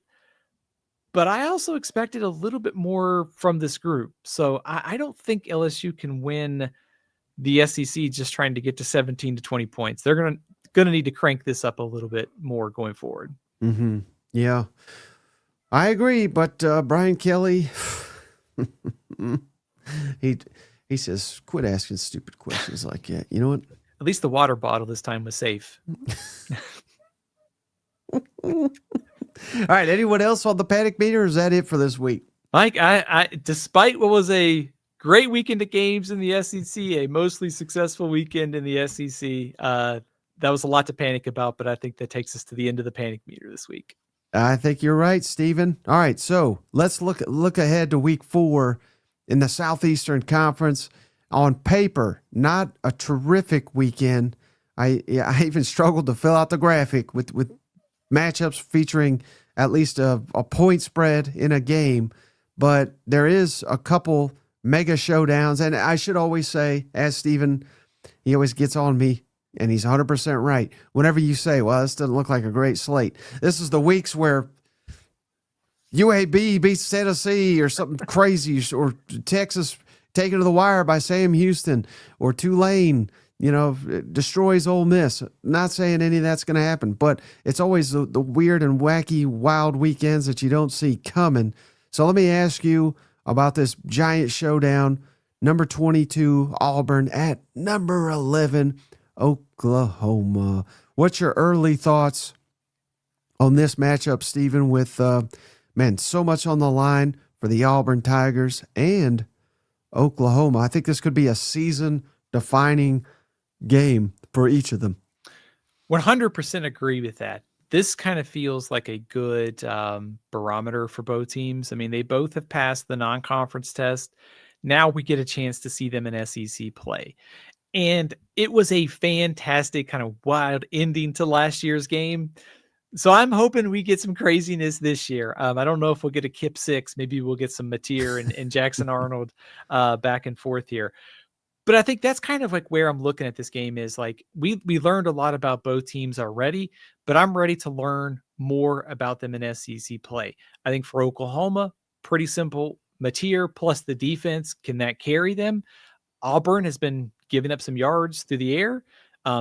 but I also expected a little bit more from this group. So I don't think LSU can win the SEC just trying to get to 17 to 20 points. They're going to need to crank this up a little bit more going forward. Mm-hmm. Yeah, I agree. But Brian Kelly, he says, quit asking stupid questions like that. You know what? At least the water bottle this time was safe. All right. Anyone else on the panic meter? Or is that it for this week? Mike, I despite what was a great weekend of games in the SEC, a mostly successful weekend in the SEC, that was a lot to panic about, but I think that takes us to the end of the panic meter this week. I think you're right, Stephen. All right, so let's look ahead to week 4 in the Southeastern Conference. on paper, not a terrific weekend. I even struggled to fill out the graphic with matchups featuring at least a point spread in a game, but there is a couple mega showdowns. And I should always say, as Steven, he always gets on me, and he's 100% right. Whenever you say, well, this doesn't look like a great slate, this is the weeks where UAB beats Tennessee or something crazy, or Texas taken to the wire by Sam Houston, or Tulane, destroys Ole Miss. Not saying any of that's going to happen, but it's always the weird and wacky, wild weekends that you don't see coming. So let me ask you about this giant showdown. Number 22, Auburn at number 11, Oklahoma. What's your early thoughts on this matchup, Stephen, with, so much on the line for the Auburn Tigers and Oklahoma? I think this could be a season-defining game for each of them. 100% agree with that. This kind of feels like a good barometer for both teams. I mean, they both have passed the non-conference test. Now we get a chance to see them in SEC play. And it was a fantastic kind of wild ending to last year's game. So I'm hoping we get some craziness this year. I don't know if we'll get a Kip 6. Maybe we'll get some Mateer and Jackson Arnold back and forth here. But I think that's kind of like where I'm looking at this game is like we learned a lot about both teams already, but I'm ready to learn more about them in SEC play. I think for Oklahoma, pretty simple. Mateer plus the defense, can that carry them? Auburn has been giving up some yards through the air.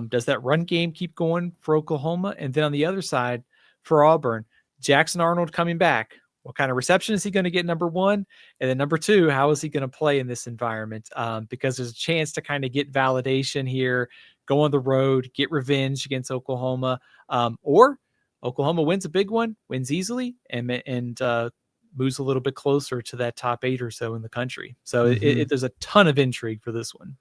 Does that run game keep going for Oklahoma? And then on the other side for Auburn, Jackson Arnold coming back. What kind of reception is he going to get, number one? And then number two, how is he going to play in this environment? Because there's a chance to kind of get validation here, go on the road, get revenge against Oklahoma, or Oklahoma wins a big one, wins easily, and moves a little bit closer to that top 8 or so in the country. So there's a ton of intrigue for this one.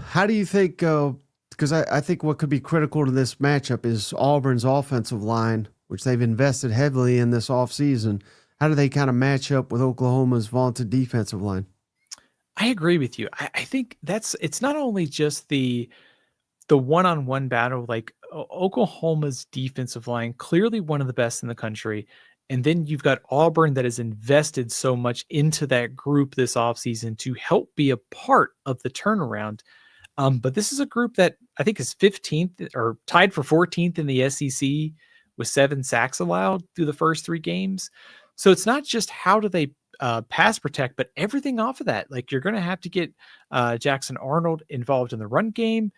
How do you think, because I think what could be critical to this matchup is Auburn's offensive line, which they've invested heavily in this offseason. How do they kind of match up with Oklahoma's vaunted defensive line? I agree with you. I think it's not only just the one-on-one battle, like Oklahoma's defensive line, clearly one of the best in the country. And then you've got Auburn that has invested so much into that group this offseason to help be a part of the turnaround. But this is a group that I think is 15th or tied for 14th in the SEC with 7 sacks allowed through the first 3 games. So it's not just how do they pass protect, but everything off of that. Like you're going to have to get Jackson Arnold involved in the run game.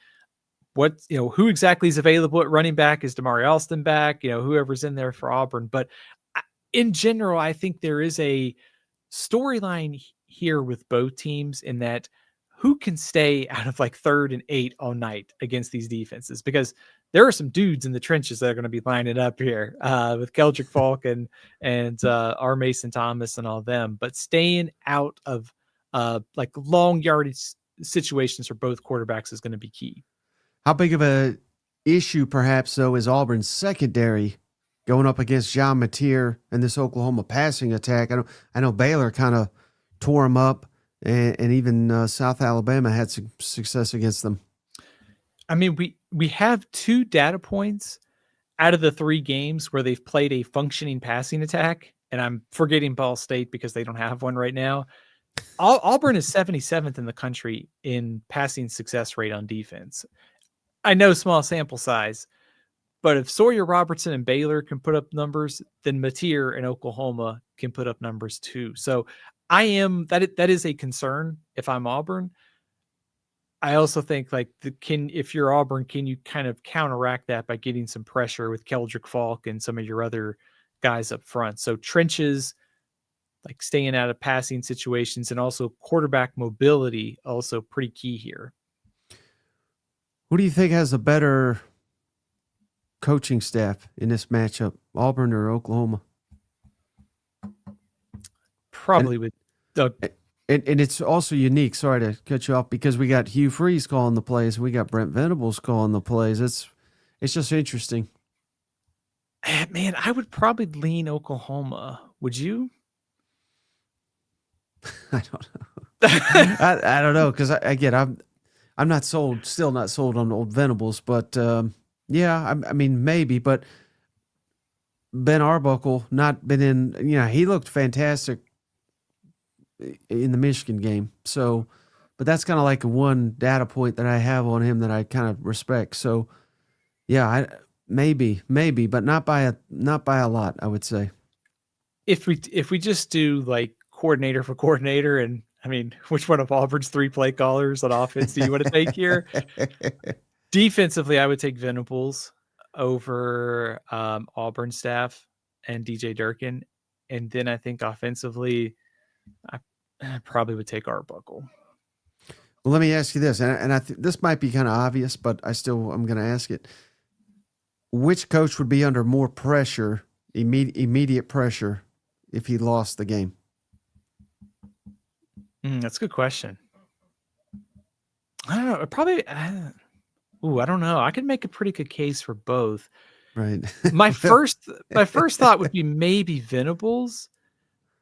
Who exactly is available at running back? Is Damari Alston back? Whoever's in there for Auburn. But in general, I think there is a storyline here with both teams in that who can stay out of like 3rd and 8 all night against these defenses, because there are some dudes in the trenches that are going to be lining up here with Keldrick Falk and R. Mason Thomas and all them, but staying out of like long yardage situations for both quarterbacks is going to be key. How big of a issue perhaps though is Auburn's secondary going up against John Mateer and this Oklahoma passing attack? I know Baylor kind of tore him up, and even South Alabama had some success against them. I mean, we have 2 data points out of the 3 games where they've played a functioning passing attack, and I'm forgetting Ball State because they don't have one right now. Auburn is 77th in the country in passing success rate on defense. I know small sample size, but if Sawyer Robertson and Baylor can put up numbers, then Mateer and Oklahoma can put up numbers too. So that is a concern if I'm Auburn. I also think if you're Auburn, can you kind of counteract that by getting some pressure with Keldrick Falk and some of your other guys up front? So trenches, like staying out of passing situations, and also quarterback mobility, also pretty key here. Who do you think has a better coaching staff in this matchup, Auburn or Oklahoma? Probably with Doug. And it's also unique, sorry to cut you off, because we got Hugh Freeze calling the plays, and we got Brent Venables calling the plays. It's just interesting. Man, I would probably lean Oklahoma. Would you? I don't know. I don't know because I'm not sold, still not sold on Old Venables, but yeah, I mean maybe, but Ben Arbuckle not been in. He looked fantastic in the Michigan game. So, but that's kind of like one data point that I have on him that I kind of respect. So, yeah, maybe, but not by a lot, I would say. If we just do like coordinator for coordinator, and I mean, which one of Auburn's 3 play callers on offense do you want to take here? Defensively, I would take Venables over Auburn staff and DJ Durkin. And then I think offensively, I probably would take Arbuckle. Well, let me ask you this, and I this might be kind of obvious, but I'm going to ask it. Which coach would be under more pressure, immediate pressure, if he lost the game? That's a good question. I don't know. Probably. I don't know. I could make a pretty good case for both. Right. My first thought would be maybe Venables,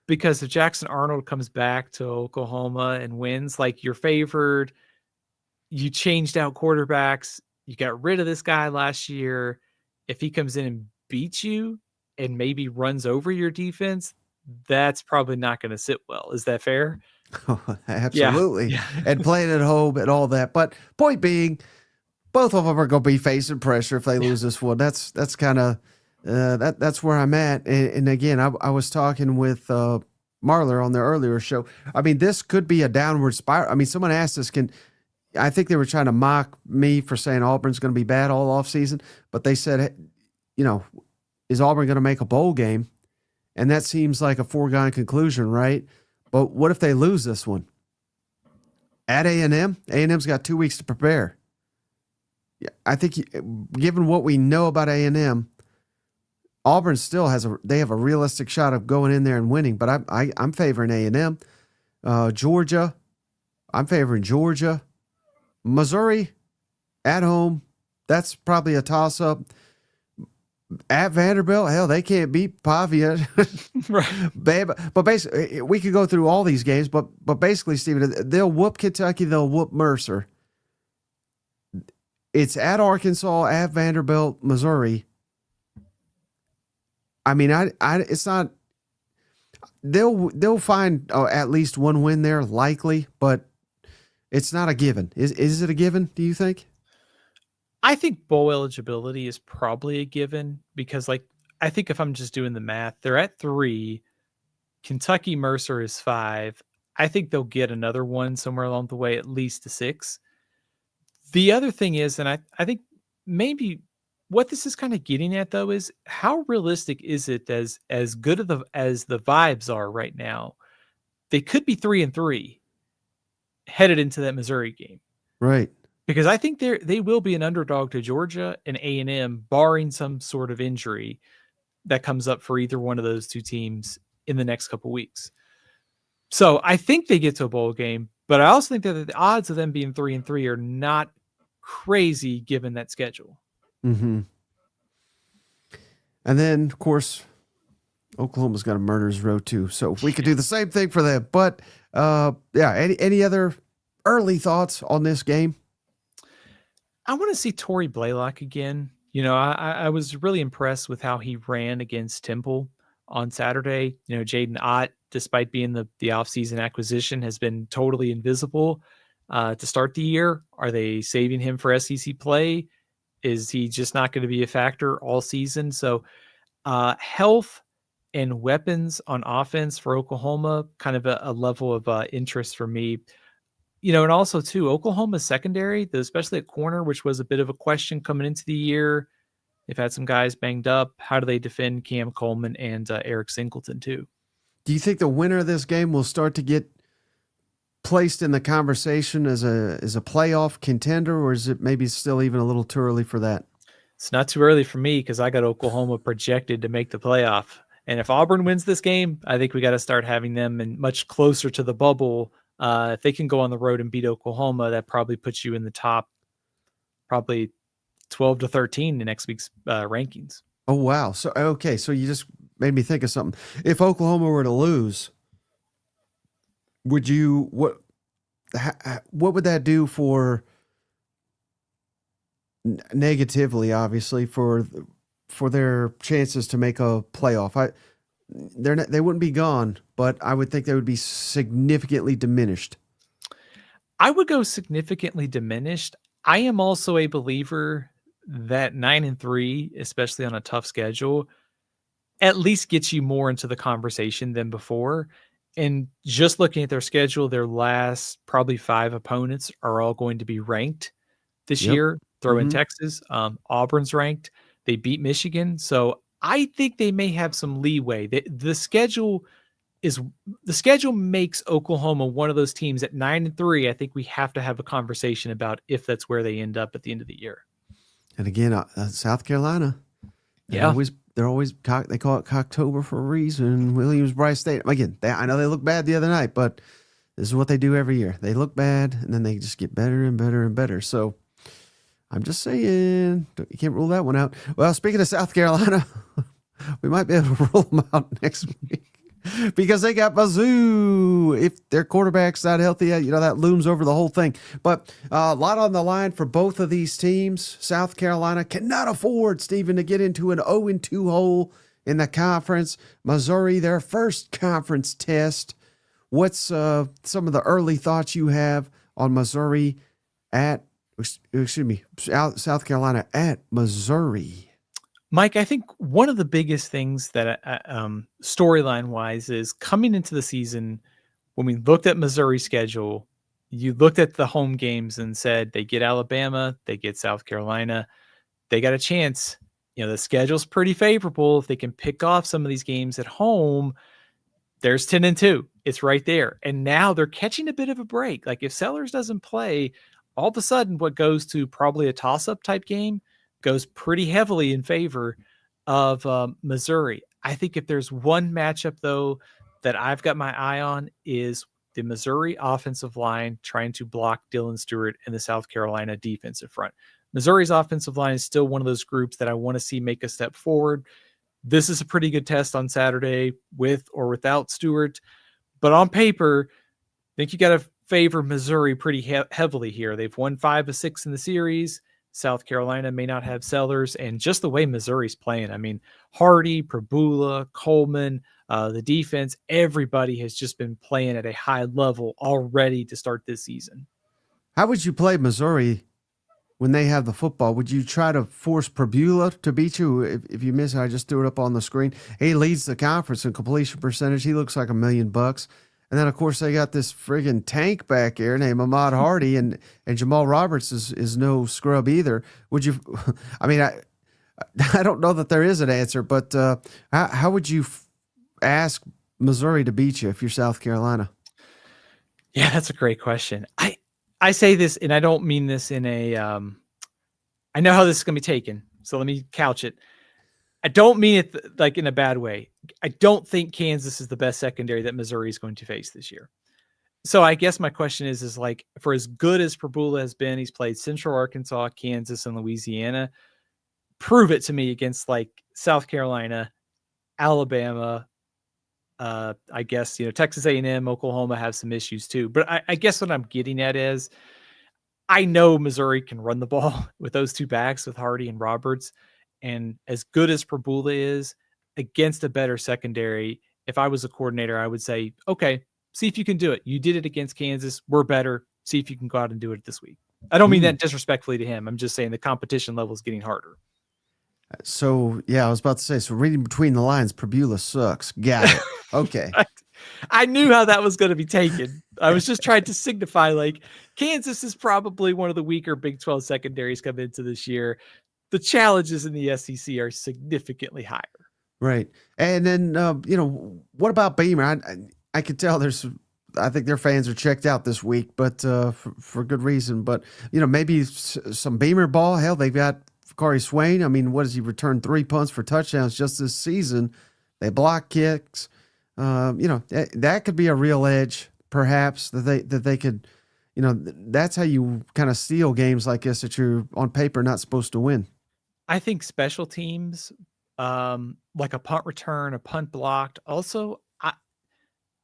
because if Jackson Arnold comes back to Oklahoma and wins, like you're favored, you changed out quarterbacks, you got rid of this guy last year. If he comes in and beats you and maybe runs over your defense, that's probably not going to sit well. Is that fair? Oh, absolutely. Yeah. And playing at home and all that. But point being, both of them are going to be facing pressure if they lose this one. That's kind of that's where I'm at. And again, I was talking with Marler on the earlier show. I mean, this could be a downward spiral. I mean, someone asked us, I think they were trying to mock me for saying Auburn's going to be bad all offseason, but they said, is Auburn going to make a bowl game? And that seems like a foregone conclusion, right? But what if they lose this one? At A&M? A&M's got 2 weeks to prepare. I think given what we know about A&M, Auburn still they have a realistic shot of going in there and winning, but I'm favoring A&M. Georgia, I'm favoring Georgia. Missouri, at home, that's probably a toss-up. At Vanderbilt, hell, they can't beat Pavia. Right. But basically, we could go through all these games, but basically, Stephen, they'll whoop Kentucky, they'll whoop Mercer. It's at Arkansas, at Vanderbilt, Missouri. I mean, it's not. They'll find at least one win there, likely, but it's not a given. Is it a given? Do you think? I think bowl eligibility is probably a given because, I think if I'm just doing the math, they're at 3. Kentucky Mercer is 5. I think they'll get another one somewhere along the way, at least to 6. The other thing is, and I think maybe what this is kind of getting at though is how realistic is it as good as the vibes are right now? They could be 3-3 headed into that Missouri game, right? Because I think they will be an underdog to Georgia and A&M, barring some sort of injury that comes up for either one of those two teams in the next couple weeks. So I think they get to a bowl game, but I also think that the odds of them being 3-3 are not crazy given that schedule. Mm-hmm. And then, of course, Oklahoma's got a murderer's row too, so we could do the same thing for them. But any other early thoughts on this game? I want to see Torrey Blaylock again. I was really impressed with how he ran against Temple on Saturday. Jaden Ott, despite being the offseason acquisition, has been totally invisible to start the year. Are they saving him for SEC play? Is he just not going to be a factor all season? So health and weapons on offense for Oklahoma, kind of a level of interest for me. And also too, Oklahoma's secondary, especially at corner, which was a bit of a question coming into the year. They've had some guys banged up. How do they defend Cam Coleman and Eric Singleton too? Do you think the winner of this game will start to get placed in the conversation as a playoff contender, or is it maybe still even a little too early for that? It's not too early for me because I got Oklahoma projected to make the playoff. And if Auburn wins this game, I think we got to start having them and much closer to the bubble. If they can go on the road and beat Oklahoma, that probably puts you in the top, probably 12 to 13 in next week's rankings. Oh, wow. So you just made me think of something. If Oklahoma were to lose, Would you what would that do for negatively, obviously, for their chances to make a playoff? They wouldn't be gone, but I would think they would be significantly diminished. I would go significantly diminished. I am also a believer that 9-3, especially on a tough schedule, at least gets you more into the conversation than before. And just looking at their schedule, their last probably 5 opponents are all going to be ranked this Yep. year. Throw in Mhm. Texas. Auburn's ranked. They beat Michigan. So I think they may have some leeway. The schedule makes Oklahoma one of those teams at 9-3. I think we have to have a conversation about if that's where they end up at the end of the year. And again, South Carolina, they're Yeah. always they call it Cocktober for a reason. Williams-Brice State. Again, I know they looked bad the other night, but this is what they do every year. They look bad, and then they just get better and better and better. So I'm just saying, you can't rule that one out. Well, speaking of South Carolina, we might be able to rule them out next week because they got Mizzou. If their quarterback's not healthy, that looms over the whole thing. But a lot on the line for both of these teams. South Carolina cannot afford, Stephen, to get into an 0-2 hole in the conference. Missouri, their first conference test. What's some of the early thoughts you have on Missouri South Carolina at Missouri? Mike, I think one of the biggest things that storyline wise is coming into the season, when we looked at Missouri's schedule, you looked at the home games and said they get Alabama, they get South Carolina, they got a chance. The schedule's pretty favorable. If they can pick off some of these games at home, there's 10-2. It's right there. And now they're catching a bit of a break. Like if Sellers doesn't play, all of a sudden what goes to probably a toss-up type game goes pretty heavily in favor of Missouri. I think if there's one matchup, though, that I've got my eye on is the Missouri offensive line trying to block Dylan Stewart and the South Carolina defensive front. Missouri's offensive line is still one of those groups that I want to see make a step forward. This is a pretty good test on Saturday with or without Stewart. But on paper, I think you got to favor Missouri pretty heavily here. They've won 5 of 6 in the series. South Carolina may not have Sellers, and just the way Missouri's playing. I mean, Hardy, Prabula, Coleman, the defense, everybody has just been playing at a high level already to start this season. How would you play Missouri when they have the football? Would you try to force Prabula to beat you? If you miss it, I just threw it up on the screen. He leads the conference in completion percentage. He looks like $1 million. And then, of course, they got this friggin' tank back here named Ahmad Hardy, and Jamal Roberts is no scrub either. Would you – I mean, I don't know that there is an answer, but how would you ask Missouri to beat you if you're South Carolina? Yeah, that's a great question. I say this, and I don't mean this in a I know how this is going to be taken, so let me couch it. I don't mean it like in a bad way. I don't think Kansas is the best secondary that Missouri is going to face this year. So I guess my question is like, for as good as Prabula has been, he's played Central Arkansas, Kansas, and Louisiana. Prove it to me against like South Carolina, Alabama. I guess, Texas A&M, Oklahoma have some issues too. But I guess what I'm getting at is I know Missouri can run the ball with those two backs, with Hardy and Roberts. And as good as Prabula is against a better secondary, if I was a coordinator, I would say, okay, see if you can do it. You did it against Kansas. We're better. See if you can go out and do it this week. I don't mean that disrespectfully to him. I'm just saying the competition level is getting harder. So, yeah, I was about to say, so reading between the lines, Prabula sucks. Got it. Okay. I knew how that was going to be taken. I was just trying to signify, like, Kansas is probably one of the weaker Big 12 secondaries coming into this year. The challenges in the SEC are significantly higher. Right. And then, what about Beamer? I could tell I think their fans are checked out this week, but for good reason. But, maybe some Beamer ball. Hell, they've got Corey Swain. I mean, what has he returned 3 punts for touchdowns just this season? They block kicks. That could be a real edge, perhaps, that they could, that's how you kind of steal games like this that you're on paper not supposed to win. I think special teams, like a punt return, a punt blocked. Also,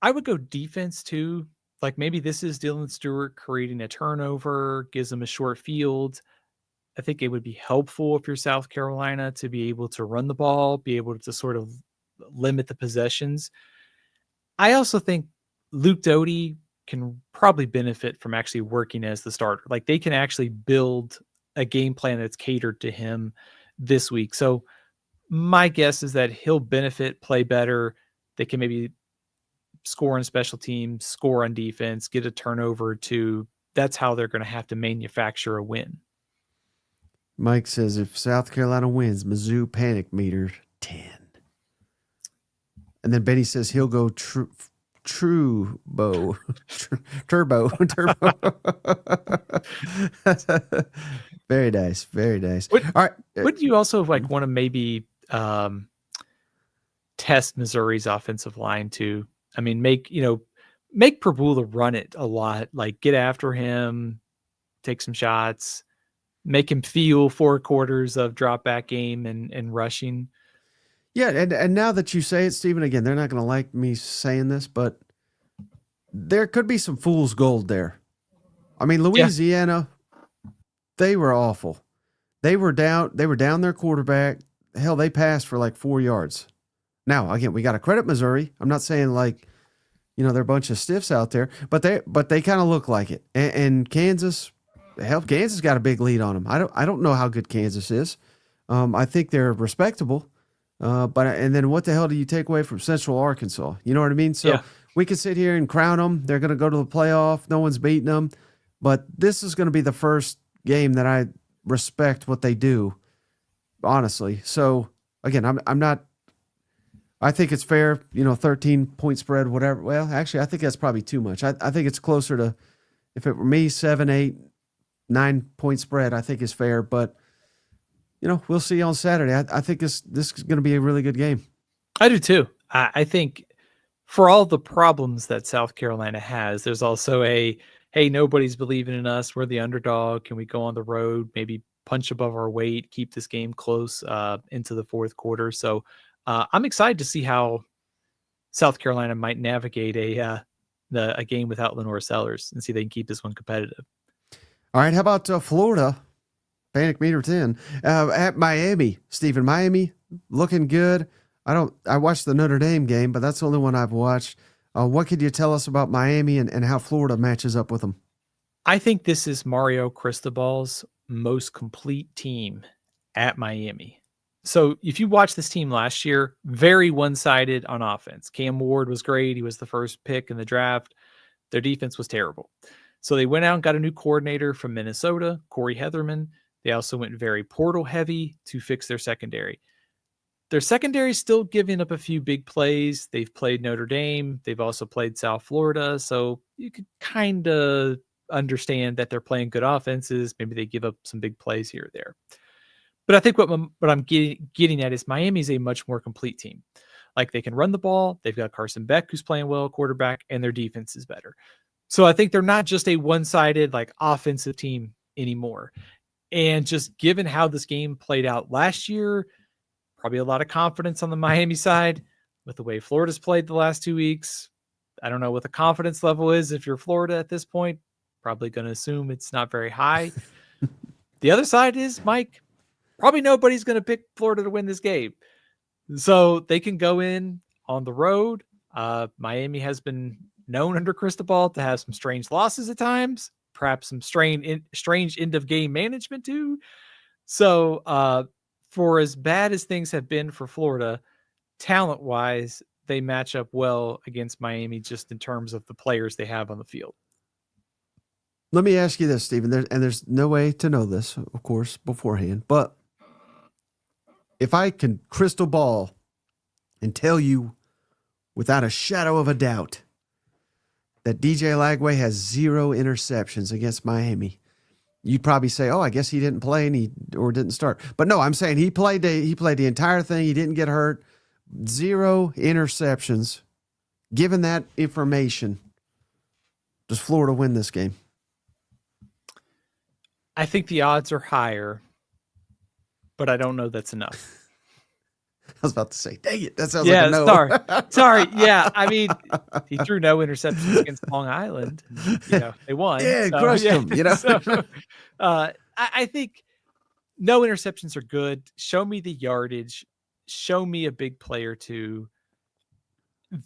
I would go defense too. like maybe this is Dylan Stewart creating a turnover, gives them a short field. I think it would be helpful if you're South Carolina to be able to run the ball, be able to sort of limit the possessions. I also think Luke Doty can probably benefit from actually working as the starter. Like they can actually build a game plan that's catered to him this week. So my guess is that he'll benefit, play better. They can maybe score on special teams, score on defense, get a turnover or two. That's how they're going to have to manufacture a win. Mike says if South Carolina wins, Mizzou panic meter 10. And then Benny says he'll go turbo. Very nice. Very nice. All right. Would you also like want to maybe test Missouri's offensive line too? I mean, make Prabula run it a lot, like get after him, take some shots, make him feel 4 quarters of drop back game and rushing. Yeah. And now that you say it, Stephen, again, they're not going to like me saying this, but there could be some fool's gold there. I mean, Louisiana, they were awful. They were down their quarterback. Hell, they passed for like 4 yards. Now, again, we got to credit Missouri. I'm not saying like, they're a bunch of stiffs out there, but they kind of look like it. And Kansas, Kansas got a big lead on them. I don't know how good Kansas is. I think they're respectable. And then what the hell do you take away from Central Arkansas? You know what I mean? So we could sit here and crown them. They're going to go to the playoff. No one's beating them. But this is going to be the first game that I respect what they do, honestly. So, again, I'm not – I think it's fair, 13-point spread, whatever. Well, actually, I think that's probably too much. I think it's closer to – if it were me, 7, 8, 9-point spread, I think is fair. But, we'll see on Saturday. I think this is going to be a really good game. I do too. I think for all the problems that South Carolina has, there's also hey, nobody's believing in us. We're the underdog. Can we go on the road, maybe punch above our weight, keep this game close into the fourth quarter? So I'm excited to see how South Carolina might navigate a game without Lenore Sellers and see if they can keep this one competitive. All right. How about Florida? Panic meter 10 at Miami. Stephen, Miami looking good. I watched the Notre Dame game, but that's the only one I've watched. What could you tell us about Miami and how Florida matches up with them? I think this is Mario Cristobal's most complete team at Miami. So if you watch this team last year, very one-sided on offense. Cam Ward was great. He was the first pick in the draft. Their defense was terrible. So they went out and got a new coordinator from Minnesota, Corey Heatherman. They also went very portal heavy to fix their secondary. Their secondary is still giving up a few big plays. They've played Notre Dame. They've also played South Florida. So you could kind of understand that they're playing good offenses. Maybe they give up some big plays here or there. But I think what I'm getting at is Miami's a much more complete team. Like they can run the ball. They've got Carson Beck, who's playing well, quarterback, and their defense is better. So I think they're not just a one-sided like offensive team anymore. And just given how this game played out last year, probably a lot of confidence on the Miami side with the way Florida's played the last 2 weeks. I don't know what the confidence level is. If you're Florida at this point, probably going to assume it's not very high. The other side is, Mike, probably nobody's going to pick Florida to win this game. So they can go in on the road. Miami has been known under Cristobal to have some strange losses at times, perhaps some strange end of game management too. So for as bad as things have been for Florida, talent wise, they match up well against Miami just in terms of the players they have on the field. Let me ask you this, Stephen, there's no way to know this, of course, beforehand, but if I can crystal ball and tell you without a shadow of a doubt that DJ Lagway has 0 interceptions against Miami, you'd probably say, "Oh, I guess he didn't play or didn't start." But no, I'm saying he played the entire thing. He didn't get hurt. 0 interceptions. Given that information, does Florida win this game? I think the odds are higher, but I don't know that's enough. was about to say, dang it, that sounds like a no. Sorry. Yeah, I mean, he threw no interceptions against Long Island. They won. Yeah, crushed them. I think no interceptions are good. Show me the yardage. Show me a big play or two.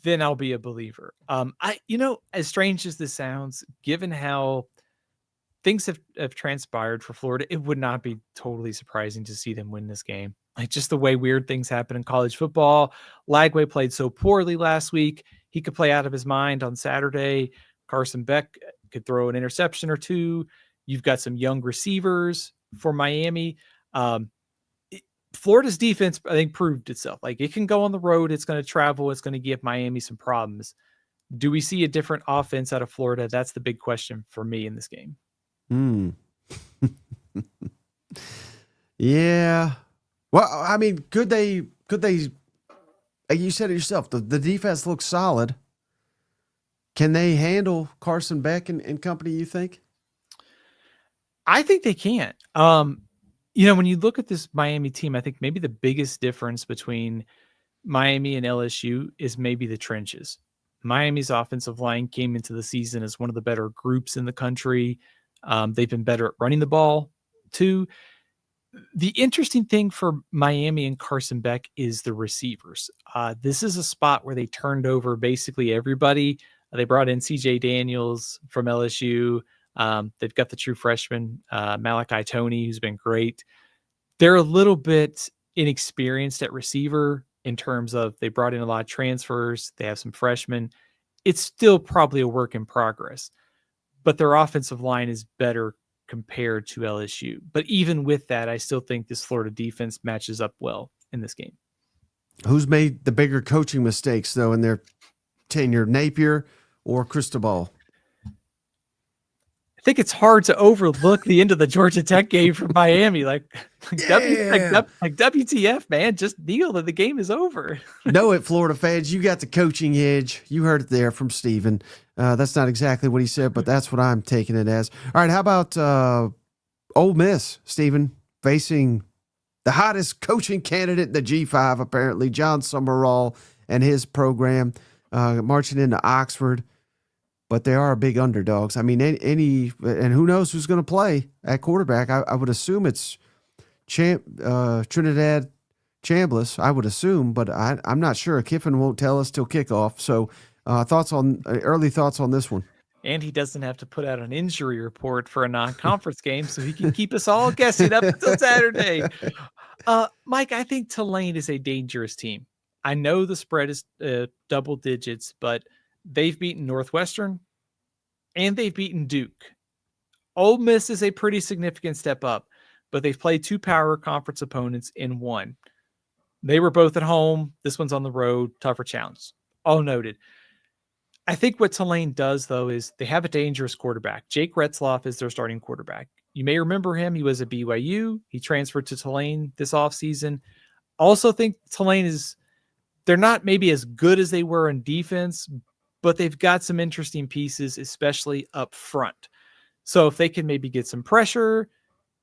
Then I'll be a believer. As strange as this sounds, given how things have transpired for Florida, it would not be totally surprising to see them win this game. Like just the way weird things happen in college football. Lagway played so poorly last week. He could play out of his mind on Saturday. Carson Beck could throw an interception or two. You've got some young receivers for Miami. Florida's defense, I think, proved itself. Like it can go on the road. It's going to travel. It's going to give Miami some problems. Do we see a different offense out of Florida? That's the big question for me in this game. Yeah. Well, I mean, could they, you said it yourself, the defense looks solid. Can they handle Carson Beck and company, you think? I think they can. When you look at this Miami team, I think maybe the biggest difference between Miami and LSU is maybe the trenches. Miami's offensive line came into the season as one of the better groups in the country. They've been better at running the ball too. The interesting thing for Miami and Carson Beck is the receivers. This is a spot where they turned over basically everybody. They brought in CJ Daniels from LSU. They've got the true freshman, Malachi Toney, who's been great. They're a little bit inexperienced at receiver in terms of they brought in a lot of transfers. They have some freshmen. It's still probably a work in progress, but their offensive line is better compared to LSU. But even with that, I still think this Florida defense matches up well in this game. Who's made the bigger coaching mistakes, though, in their tenure, Napier or Cristobal? I think it's hard to overlook the end of the Georgia Tech game for Miami. Like WTF, man, just kneel that the game is over. Know it, Florida fans. You got the coaching edge. You heard it there from Steven. That's not exactly what he said, but that's what I'm taking it as. All right, how about Ole Miss, Steven, facing the hottest coaching candidate in the G5, apparently, John Summerall and his program, marching into Oxford. But they are big underdogs. I mean, and who knows who's going to play at quarterback? I would assume it's Trinidad Chambliss, I would assume, but I'm not sure. Kiffin won't tell us till kickoff. So early thoughts on this one. And he doesn't have to put out an injury report for a non-conference game, so he can keep us all guessing up until Saturday. Mike, I think Tulane is a dangerous team. I know the spread is double digits, but they've beaten Northwestern and they've beaten Duke. Ole Miss is a pretty significant step up, but they've played two power conference opponents in one. They were both at home. This one's on the road, tougher challenge. All noted. I think what Tulane does, though, is they have a dangerous quarterback. Jake Retzloff is their starting quarterback. You may remember him. He was at BYU. He transferred to Tulane this offseason. Also think Tulane they're not maybe as good as they were in defense, but they've got some interesting pieces, especially up front. So if they can maybe get some pressure,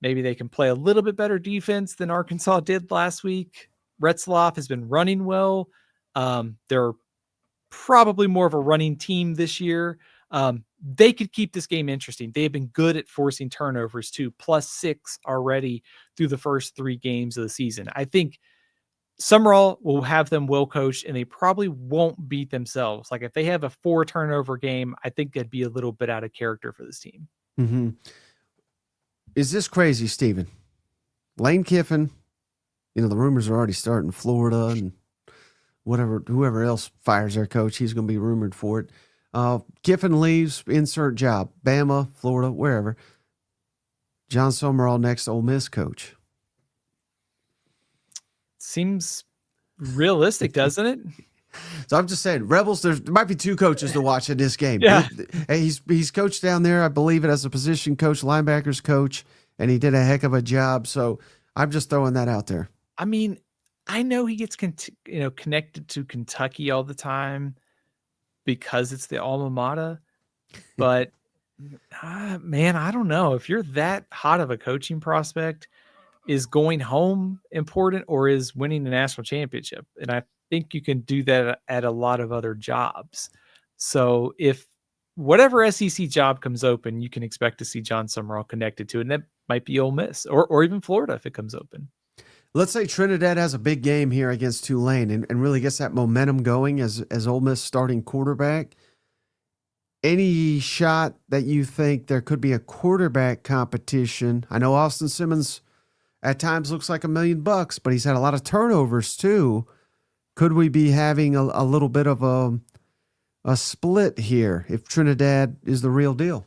maybe they can play a little bit better defense than Arkansas did last week. Retzloff has been running well. They're probably more of a running team this year. They could keep this game interesting. They have been good at forcing turnovers too, +6 already through the first 3 games of the season. I think Summerall will have them well coached, and they probably won't beat themselves. Like if they have a 4 turnover game, I think that'd be a little bit out of character for this team. Mm-hmm. Is this crazy, Steven? Lane Kiffin, the rumors are already starting. Florida and whoever else fires their coach, he's going to be rumored for it. Kiffin leaves, insert job, Bama, Florida, wherever. John Summerall next Ole Miss coach. Seems realistic, doesn't it? So I'm just saying, Rebels, there might be 2 coaches to watch in this game. Yeah. He's coached down there, I believe it, as a position coach, linebackers coach, and he did a heck of a job. So I'm just throwing that out there. I mean, I know he gets connected to Kentucky all the time because it's the alma mater, but man, I don't know. If you're that hot of a coaching prospect is going home important or is winning the national championship? And I think you can do that at a lot of other jobs. So if whatever SEC job comes open, you can expect to see John Summerall connected to it. And that might be Ole Miss or even Florida if it comes open. Let's say Trinidad has a big game here against Tulane and really gets that momentum going as Ole Miss starting quarterback. Any shot that you think there could be a quarterback competition? I know Austin Simmons at times looks like $1 million, but he's had a lot of turnovers too. Could we be having a little bit of a split here if Trinidad is the real deal?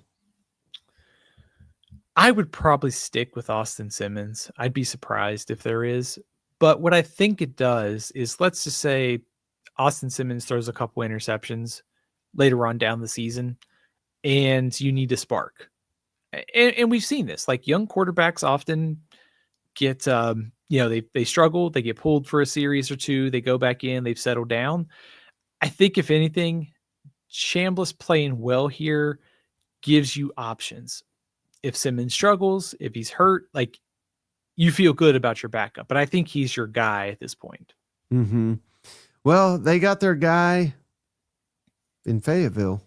I would probably stick with Austin Simmons. I'd be surprised if there is. But what I think it does is, let's just say Austin Simmons throws a couple interceptions later on down the season and you need a spark. And we've seen this, like young quarterbacks often get, they struggle, they get pulled for a series or two, they go back in, they've settled down. I think if anything, Chambliss playing well here gives you options. If Simmons struggles, if he's hurt, like, you feel good about your backup. But I think he's your guy at this point. Mm-hmm. Well, they got their guy in Fayetteville,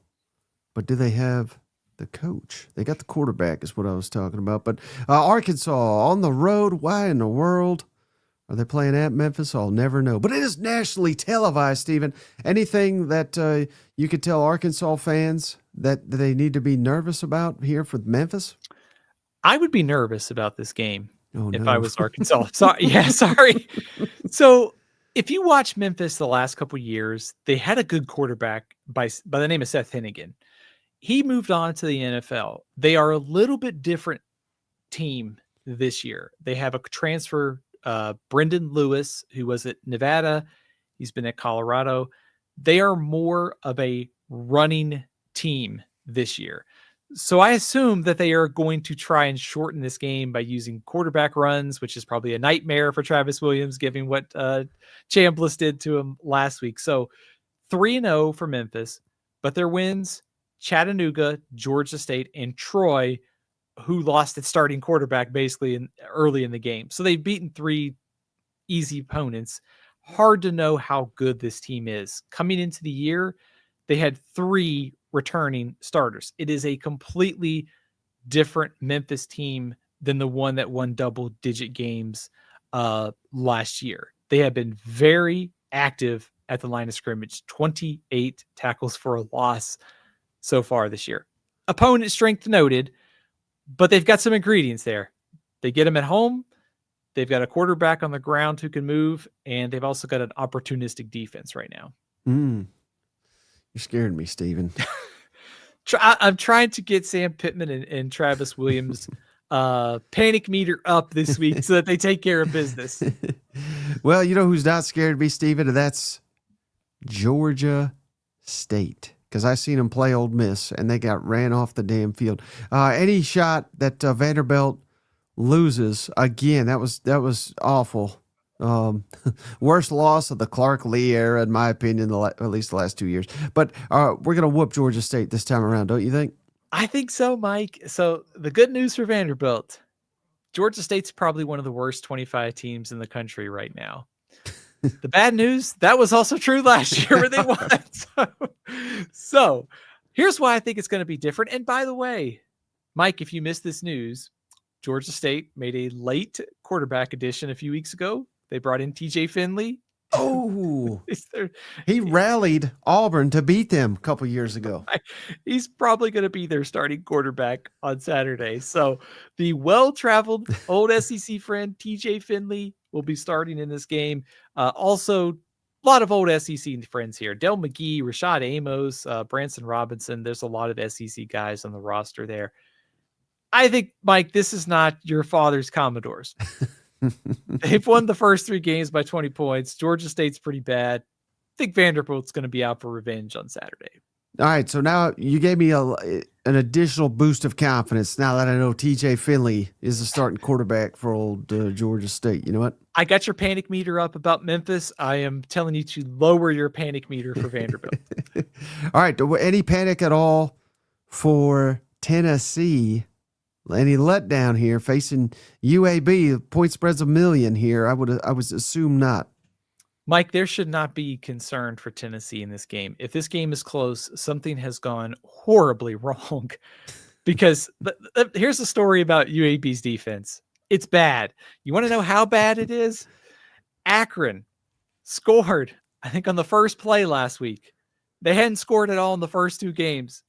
but do they have the coach? They got the quarterback is what I was talking about. But Arkansas on the road, why in the world are they playing at Memphis? I'll never know. But it is nationally televised, Stephen. Anything that you could tell Arkansas fans that they need to be nervous about here for Memphis? I would be nervous about this game if no. I was Arkansas. Sorry. So if you watch Memphis the last couple of years, they had a good quarterback by the name of Seth Hennigan. He moved on to the NFL. They are a little bit different team this year. They have a transfer, Brendan Lewis, who was at Nevada. He's been at Colorado. They are more of a running team this year. So I assume that they are going to try and shorten this game by using quarterback runs, which is probably a nightmare for Travis Williams, given what Chambliss did to him last week. So 3-0 for Memphis, but their wins, Chattanooga, Georgia State, and Troy, who lost its starting quarterback basically early in the game. So they've beaten 3 easy opponents. Hard to know how good this team is. Coming into the year, they had 3 returning starters. It is a completely different Memphis team than the one that won double-digit games last year. They have been very active at the line of scrimmage, 28 tackles for a loss so far this year. Opponent strength noted, but they've got some ingredients there. They get them at home. They've got a quarterback on the ground who can move, and they've also got an opportunistic defense right now. You're scaring me, Stephen. I'm trying to get Sam Pittman and Travis Williams panic meter up this week so that they take care of business. Well, you know who's not scared of me, Stephen? And that's Georgia State. Because I seen them play Ole Miss, and they got ran off the damn field. Any shot that Vanderbilt loses, again, that was awful. Worst loss of the Clark Lea era, in my opinion, at least the last 2 years. But we're going to whoop Georgia State this time around, don't you think? I think so, Mike. So the good news for Vanderbilt, Georgia State's probably one of the worst 25 teams in the country right now. The bad news, that was also true last year where they won. So here's why I think it's going to be different. And by the way, Mike, if you missed this news, Georgia State made a late quarterback addition a few weeks ago. They brought in TJ Finley. Oh, he rallied Auburn to beat them a couple years ago. He's probably going to be their starting quarterback on Saturday. So the well-traveled old SEC friend, TJ Finley, will be starting in this game. Also, a lot of old SEC friends here. Del McGee, Rashad Amos, Branson Robinson. There's a lot of SEC guys on the roster there. I think, Mike, this is not your father's Commodores. They've won the first 3 games by 20 points. Georgia State's pretty bad. I think Vanderbilt's going to be out for revenge on Saturday. All right, so now you gave me an additional boost of confidence now that I know TJ Finley is the starting quarterback for old Georgia State. You know what? I got your panic meter up about Memphis. I am telling you to lower your panic meter for Vanderbilt. All right, any panic at all for Tennessee any letdown here facing UAB. Point spread's 1,000,000 here. I would assume not. Mike, there should not be concern for Tennessee in this game. If this game is close, something has gone horribly wrong. Because here's the story about UAB's defense. It's bad. You want to know how bad it is? Akron scored, I think, on the first play last week. They hadn't scored at all in the first 2 games.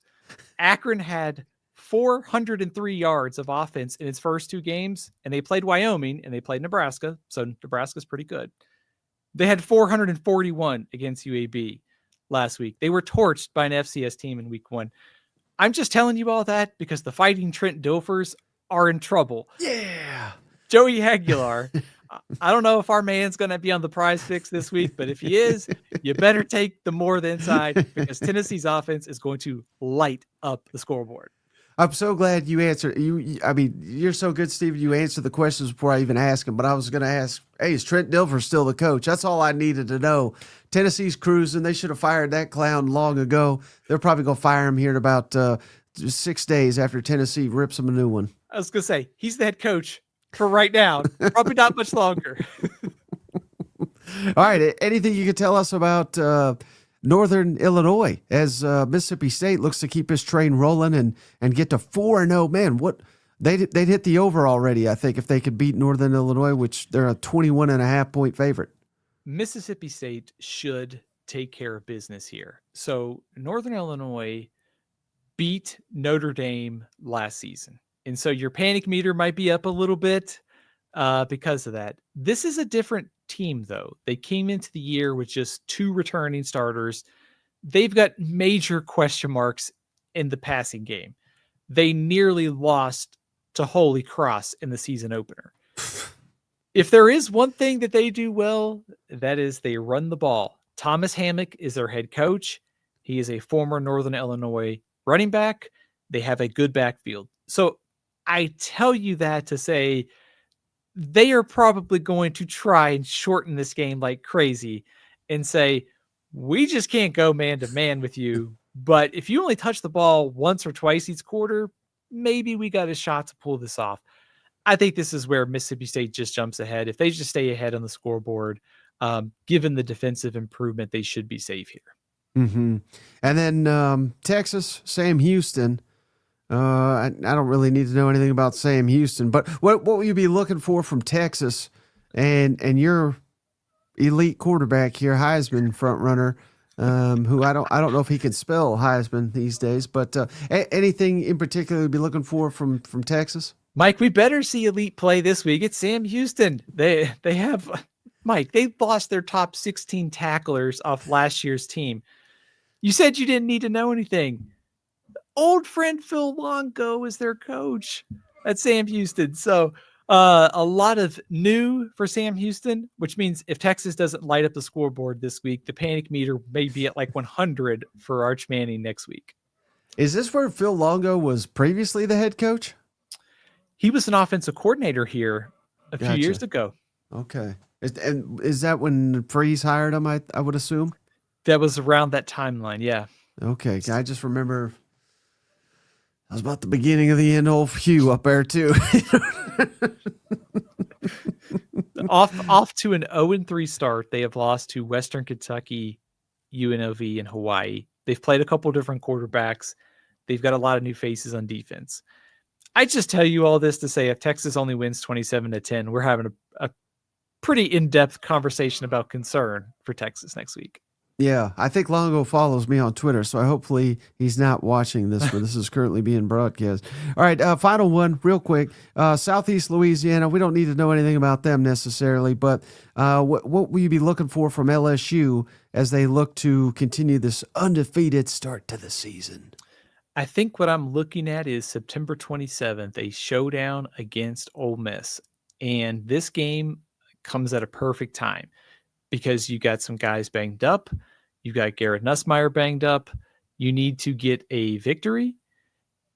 Akron had 403 yards of offense in its first 2 games, and they played Wyoming and they played Nebraska, so Nebraska's pretty good. They had 441 against UAB last week. They were torched by an FCS team in week 1. I'm just telling you all that because the Fighting Trent Dilfers are in trouble. Yeah. Joey Aguilar, I don't know if our man's going to be on the Prize Picks this week, but if he is, you better take the more than side because Tennessee's offense is going to light up the scoreboard. I'm so glad you answered. I mean, you're so good, Steve. You answered the questions before I even asked them. But I was going to ask, hey, is Trent Dilfer still the coach? That's all I needed to know. Tennessee's cruising. They should have fired that clown long ago. They're probably going to fire him here in about 6 days after Tennessee rips him a new one. I was going to say, he's the head coach for right now. Probably not much longer. All right. Anything you could tell us about Northern Illinois as Mississippi State looks to keep his train rolling and get to 4-0. Man, what they'd hit the over already, I think, if they could beat Northern Illinois, which they're a 21.5-point favorite. Mississippi State should take care of business here. So Northern Illinois beat Notre Dame last season. And so your panic meter might be up a little bit because of that. This is a different team, though. They came into the year with just 2 returning starters. They've got major question marks in the passing game. They nearly lost to Holy Cross in the season opener. If there is one thing that they do well, that is they run the ball. Thomas Hammock is their head coach. He is a former Northern Illinois running back. They have a good backfield. So I tell you that to say they are probably going to try and shorten this game like crazy and say, we just can't go man to man with you. But if you only touch the ball once or twice each quarter, maybe we got a shot to pull this off. I think this is where Mississippi State just jumps ahead. If they just stay ahead on the scoreboard, given the defensive improvement, they should be safe here. Mm-hmm. And then Texas, Sam Houston. I don't really need to know anything about Sam Houston, but what will you be looking for from Texas and your elite quarterback here, Heisman front runner, who I don't know if he can spell Heisman these days, but anything in particular you'd be looking for from Texas? Mike, we better see elite play this week. It's Sam Houston. They have Mike. They lost their top 16 tacklers off last year's team. You said you didn't need to know anything. Old friend Phil Longo is their coach at Sam Houston. So a lot of new for Sam Houston, which means if Texas doesn't light up the scoreboard this week, the panic meter may be at like 100 for Arch Manning next week. Is this where Phil Longo was previously the head coach? He was an offensive coordinator here a few years ago. Okay. Is that when Freeze hired him, I would assume? That was around that timeline, yeah. Okay. I just remember that was about the beginning of the end of Hugh up there, too. off to an 0-3 start. They have lost to Western Kentucky, UNLV, and Hawaii. They've played a couple different quarterbacks. They've got a lot of new faces on defense. I just tell you all this to say if Texas only wins 27-10, we're having a pretty in-depth conversation about concern for Texas next week. Yeah, I think Longo follows me on Twitter, so hopefully he's not watching this, but this is currently being broadcast. All right, final one, real quick. Southeast Louisiana, we don't need to know anything about them necessarily, but what will you be looking for from LSU as they look to continue this undefeated start to the season? I think what I'm looking at is September 27th, a showdown against Ole Miss. And this game comes at a perfect time because you got some guys banged up. You got Garrett Nussmeier banged up. You need to get a victory,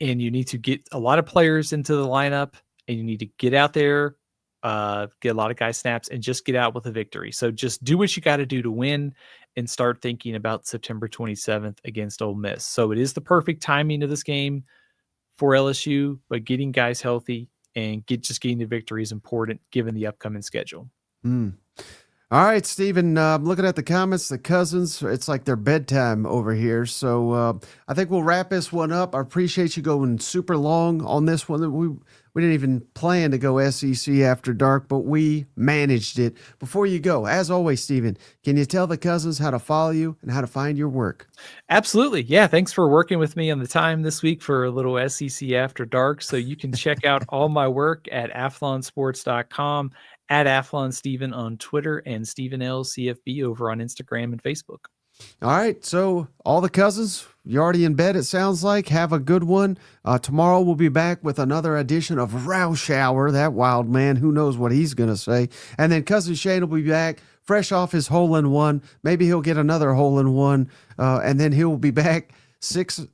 and you need to get a lot of players into the lineup, and you need to get out there, get a lot of guy snaps, and just get out with a victory. So just do what you got to do to win and start thinking about September 27th against Ole Miss. So it is the perfect timing of this game for LSU, but getting guys healthy and getting the victory is important given the upcoming schedule. All right, Stephen, I'm looking at the comments, the Cousins, it's like their bedtime over here. So I think we'll wrap this one up. I appreciate you going super long on this one. We didn't even plan to go SEC after dark, but we managed it. Before you go, as always, Stephen, can you tell the Cousins how to follow you and how to find your work? Absolutely. Yeah. Thanks for working with me on the time this week for a little SEC After Dark. So you can check out all my work at athlonsports.com, at Athlon Stephen on Twitter, and Stephen L. CFB over on Instagram and Facebook. All right, so all the Cousins, you're already in bed, it sounds like. Have a good one. Tomorrow we'll be back with another edition of Roush Hour. That wild man, who knows what he's going to say. And then Cousin Shane will be back, fresh off his hole-in-one. Maybe he'll get another hole-in-one, and then he'll be back 7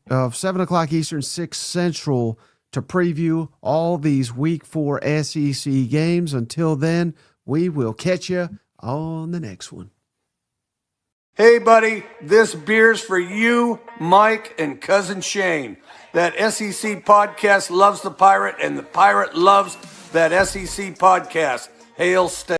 o'clock Eastern, 6 Central, to preview all these Week 4 SEC games. Until then, we will catch you on the next one. Hey, buddy, this beer's for you, Mike, and Cousin Shane. That SEC podcast loves the Pirate, and the Pirate loves that SEC podcast. Hail State.